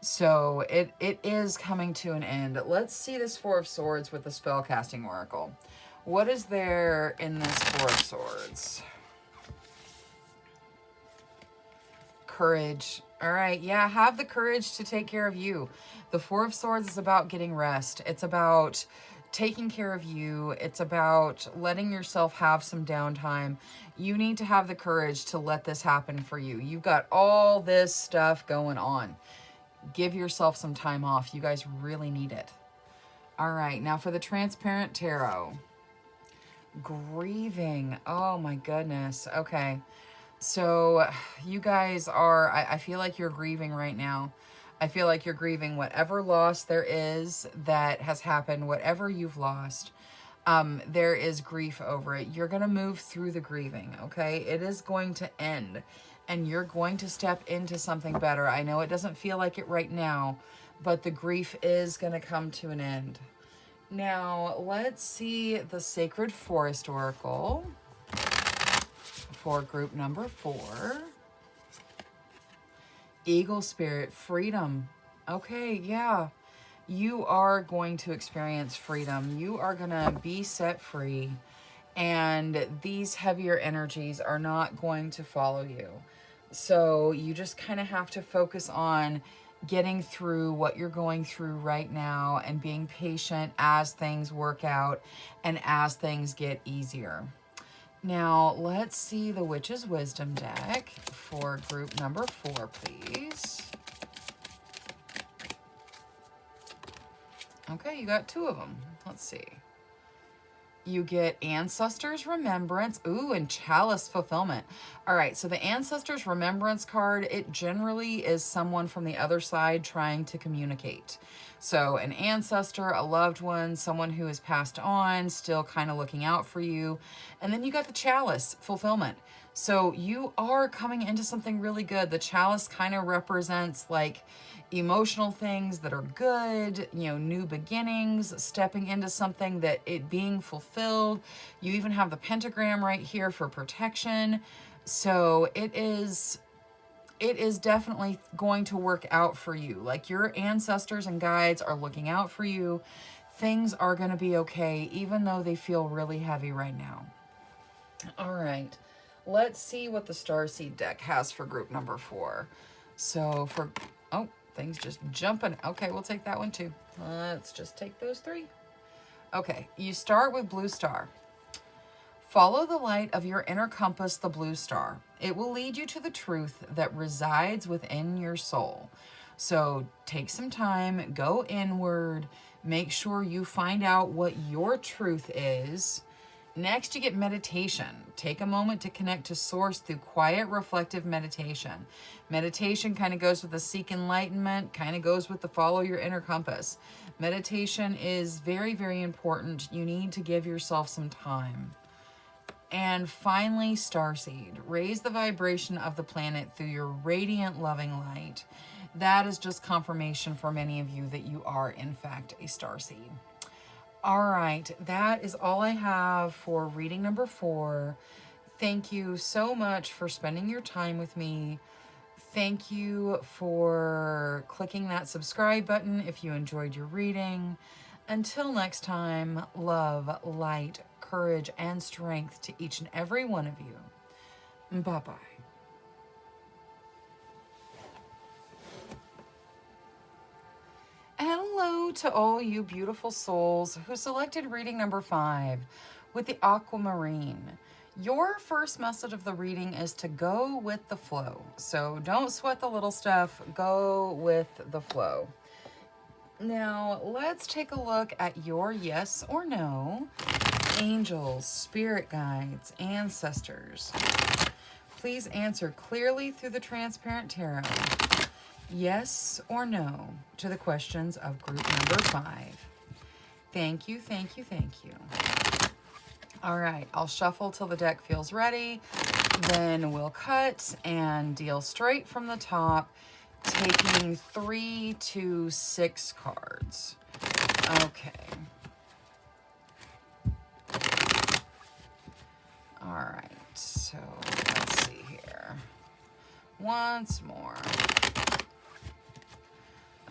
[SPEAKER 1] So it is coming to an end. Let's see this 4 of Swords with the Spellcasting Oracle. What is there in this 4 of Swords? Courage. All right, yeah, have the courage to take care of you. The 4 of Swords is about getting rest. It's about taking care of you. It's about letting yourself have some downtime. You need to have the courage to let this happen for you. You've got all this stuff going on. Give yourself some time off. You guys really need it. All right, now for the Transparent Tarot. Grieving. Oh my goodness. Okay. So you guys are, I feel like you're grieving right now. I feel like you're grieving whatever loss there is that has happened, whatever you've lost. There is grief over it. You're going to move through the grieving, okay? It is going to end, and you're going to step into something better. I know it doesn't feel like it right now, but the grief is going to come to an end. Now, let's see the Sacred Forest Oracle for group number 4. Eagle Spirit, freedom. Okay, yeah. You are going to experience freedom. You are going to be set free. And these heavier energies are not going to follow you. So you just kind of have to focus on getting through what you're going through right now and being patient as things work out and as things get easier. Now, let's see the Witch's Wisdom deck for group number 4, please. Okay, you got 2 of them. Let's see. You get Ancestors Remembrance. Ooh, and Chalice Fulfillment. All right, so the Ancestors Remembrance card, it generally is someone from the other side trying to communicate. So an ancestor, a loved one, someone who has passed on, still kind of looking out for you. And then you got the Chalice Fulfillment. So you are coming into something really good. The Chalice kind of represents like emotional things that are good, you know, new beginnings, stepping into something that it being fulfilled. You even have the pentagram right here for protection. So it is definitely going to work out for you. Like your ancestors and guides are looking out for you. Things are going to be okay, even though they feel really heavy right now. All right, let's see what the Starseed deck has for group number 4. So for, oh, things just jumping. Okay, we'll take that one too. Let's just take those 3. Okay, you start with Blue Star. Follow the light of your inner compass, the blue star. It will lead you to the truth that resides within your soul. So take some time, go inward, make sure you find out what your truth is. Next, you get meditation. Take a moment to connect to source through quiet, reflective meditation. Meditation kind of goes with the seek enlightenment, kind of goes with the follow your inner compass. Meditation is very, very important. You need to give yourself some time. And finally, Starseed. Raise the vibration of the planet through your radiant, loving light. That is just confirmation for many of you that you are, in fact, a Starseed. All right, that is all I have for reading number 4. Thank you so much for spending your time with me. Thank you for clicking that subscribe button if you enjoyed your reading. Until next time, love, light, courage, and strength to each and every one of you. Bye-bye. Hello to all you beautiful souls who selected reading number 5 with the aquamarine. Your first message of the reading is to go with the flow. So don't sweat the little stuff, go with the flow. Now, let's take a look at your yes or no. Angels, spirit guides, ancestors. Please answer clearly through the transparent tarot. Yes or no to the questions of group number 5. Thank you, thank you, thank you. All right, I'll shuffle till the deck feels ready. Then we'll cut and deal straight from the top, taking 3 to 6 cards. Okay. All right, so let's see here. Once more.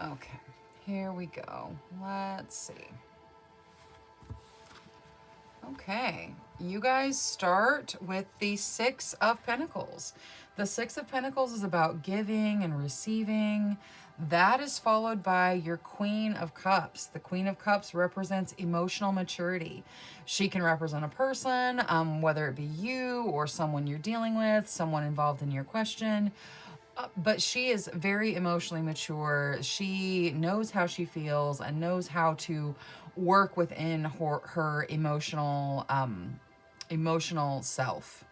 [SPEAKER 1] Okay, here we go. Let's see. Okay, you guys start with the 6 of Pentacles. The 6 of Pentacles is about giving and receiving. That is followed by your Queen of Cups. The Queen of Cups represents emotional maturity. She can represent a person, whether it be you or someone you're dealing with, someone involved in your question. But she is very emotionally mature. She knows how she feels and knows how to work within her emotional self.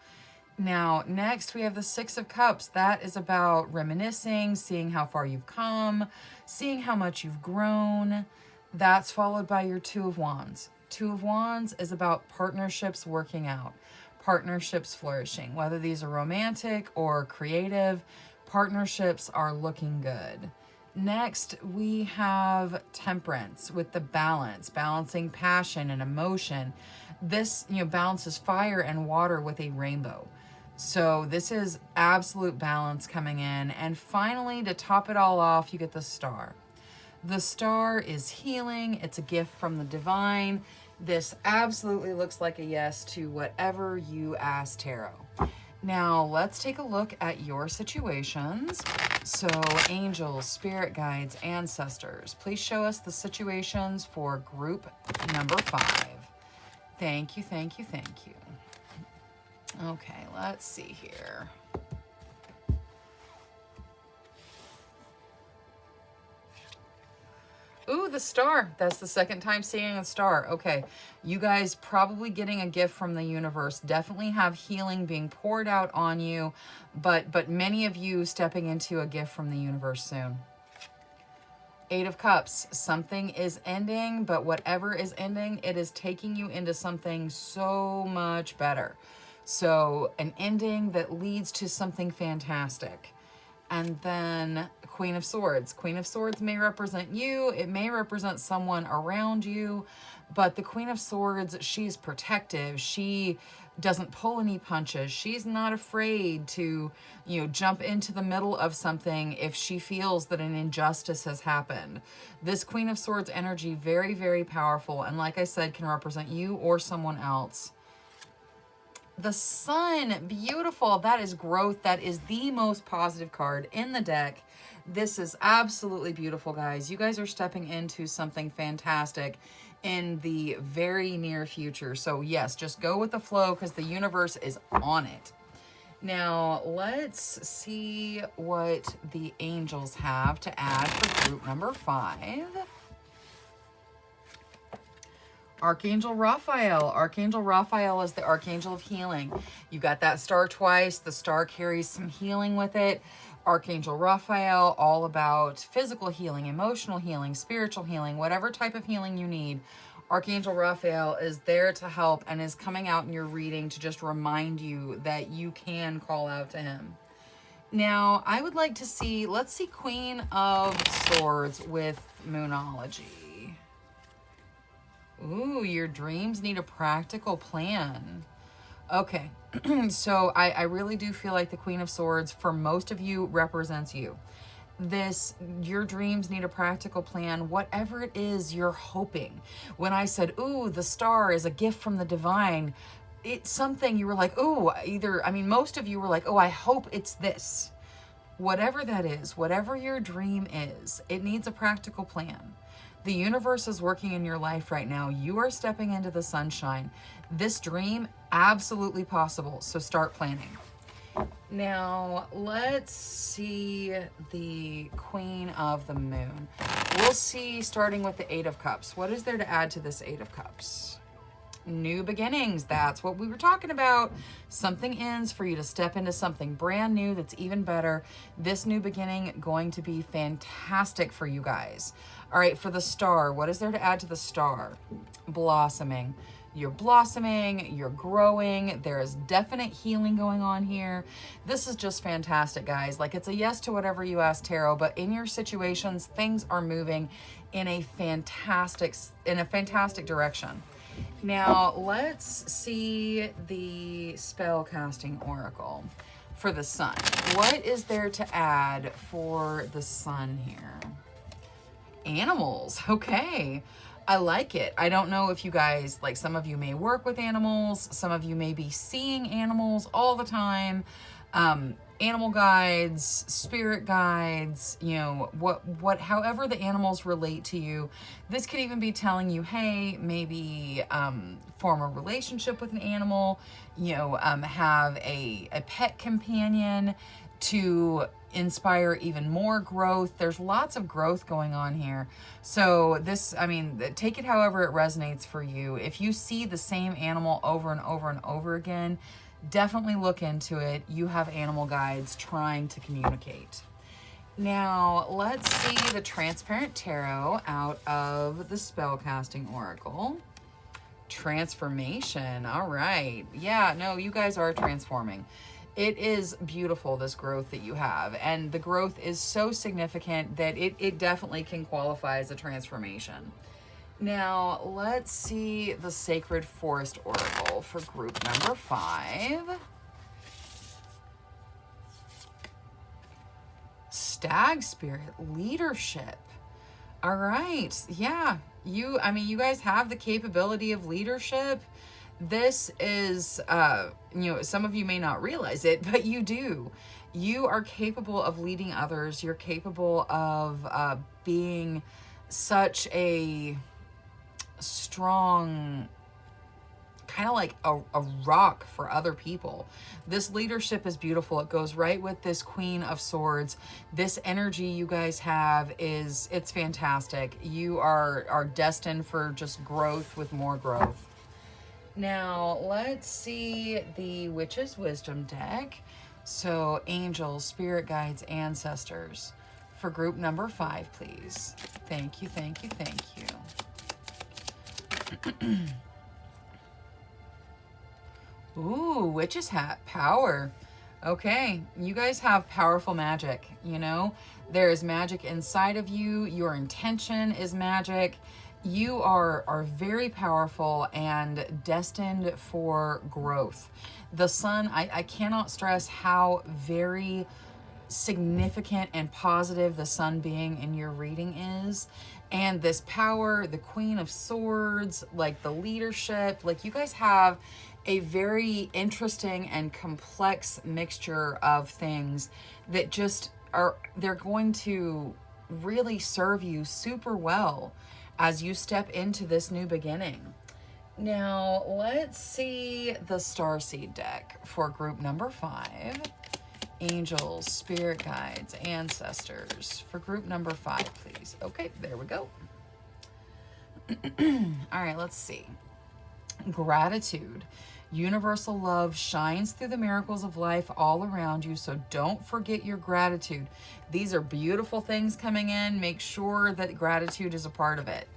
[SPEAKER 1] Now, next we have the 6 of Cups. That is about reminiscing, seeing how far you've come, seeing how much you've grown. That's followed by your 2 of Wands. 2 of Wands is about partnerships working out, partnerships flourishing. Whether these are romantic or creative, partnerships are looking good. Next, we have Temperance with the balance, balancing passion and emotion. This, balances fire and water with a rainbow. So this is absolute balance coming in. And finally, to top it all off, you get the Star. The Star is healing. It's a gift from the divine. This absolutely looks like a yes to whatever you ask Tarot. Now, let's take a look at your situations. So, angels, spirit guides, ancestors, please show us the situations for group number 5. Thank you, thank you, thank you. Okay, let's see here. Ooh, the star. That's the second time seeing a star. Okay, you guys probably getting a gift from the universe. Definitely have healing being poured out on you, but many of you stepping into a gift from the universe soon. 8 of Cups. Something is ending, but whatever is ending, it is taking you into something so much better. So an ending that leads to something fantastic. And then Queen of Swords. Queen of Swords may represent you. It may represent someone around you. But the Queen of Swords, she's protective. She doesn't pull any punches. She's not afraid to, jump into the middle of something if she feels that an injustice has happened. This Queen of Swords energy, very, very powerful. And like I said, can represent you or someone else. The Sun, beautiful. That is growth. That is the most positive card in the deck. This is absolutely beautiful, guys. You guys are stepping into something fantastic in the very near future. So yes, just go with the flow because the universe is on it. Now, let's see what the angels have to add for group number 5. Archangel Raphael. Archangel Raphael is the archangel of healing. You got that star twice. The star carries some healing with it. Archangel Raphael, all about physical healing, emotional healing, spiritual healing, whatever type of healing you need. Archangel Raphael is there to help and is coming out in your reading to just remind you that you can call out to him. Now, I would like to see, let's see Queen of Swords with Moonology. Ooh, your dreams need a practical plan. Okay, so I really do feel like the Queen of Swords, for most of you, represents you. Your dreams need a practical plan, whatever it is you're hoping. When I said, ooh, the star is a gift from the divine, it's something you were like, ooh, most of you were like, oh, I hope it's this. Whatever that is, whatever your dream is, it needs a practical plan. The universe is working in your life right now. You are stepping into the sunshine. This dream, absolutely possible. So start planning. Now, let's see the Queen of the Moon. We'll see, starting with the 8 of Cups. What is there to add to this 8 of Cups? New beginnings. That's what we were talking about. Something ends for you to step into something brand new that's even better. This new beginning going to be fantastic for you guys. All right, for the star, what is there to add to the star? Blossoming. You're blossoming, you're growing, there is definite healing going on here. This is just fantastic, guys. Like, it's a yes to whatever you ask tarot, but in your situations, things are moving in a fantastic direction. Now, let's see the spell casting oracle for the sun. What is there to add for the sun here? Animals. Okay. I like it. I don't know if you guys, like, some of you may work with animals. Some of you may be seeing animals all the time. Animal guides, spirit guides, however the animals relate to you. This could even be telling you, hey, maybe form a relationship with an animal, have a pet companion to inspire even more growth. There's lots of growth going on here. So take it however it resonates for you. If you see the same animal over and over and over again, definitely look into it. You have animal guides trying to communicate. Now, let's see the Transparent Tarot out of the Spellcasting Oracle. Transformation. All right. Yeah, no, you guys are transforming. It is beautiful, this growth that you have. And the growth is so significant that it definitely can qualify as a transformation. Now, let's see the Sacred Forest Oracle for group number 5. Stag Spirit, leadership. All right. Yeah. You guys have the capability of leadership. This is, some of you may not realize it, but you do. You are capable of leading others. You're capable of being such a strong, kind of like a rock for other people. This leadership is beautiful. It goes right with this Queen of Swords. This energy you guys have it's fantastic. You are destined for just growth with more growth. Now, let's see the Witch's Wisdom deck. So, angels, spirit guides, ancestors. For group number 5, please. Thank you, thank you, thank you. Ooh, Witch's Hat, power. Okay, you guys have powerful magic, you know? There is magic inside of you. Your intention is magic. You are very powerful and destined for growth. The sun, I cannot stress how very significant and positive the sun being in your reading is. And this power, the Queen of Swords, like the leadership, like you guys have a very interesting and complex mixture of things that just they're going to really serve you super well as you step into this new beginning. Now, let's see the Starseed deck for group number 5. Angels, spirit guides, ancestors. For group number 5, please. Okay, there we go. All right, let's see. Gratitude. Universal love shines through the miracles of life all around you, so don't forget your gratitude. These are beautiful things coming in. Make sure that gratitude is a part of it.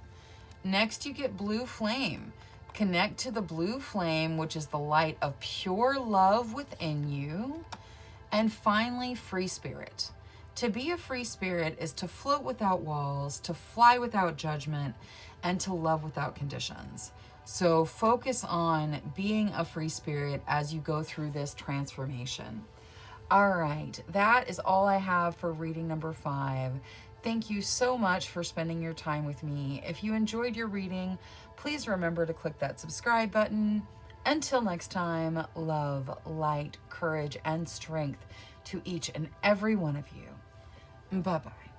[SPEAKER 1] Next, you get blue flame. Connect to the blue flame, which is the light of pure love within you. And finally, free spirit. To be a free spirit is to float without walls, to fly without judgment, and to love without conditions. So focus on being a free spirit as you go through this transformation. All right, that is all I have for reading number 5. Thank you so much for spending your time with me. If you enjoyed your reading, please remember to click that subscribe button. Until next time, love, light, courage, and strength to each and every one of you. Bye-bye.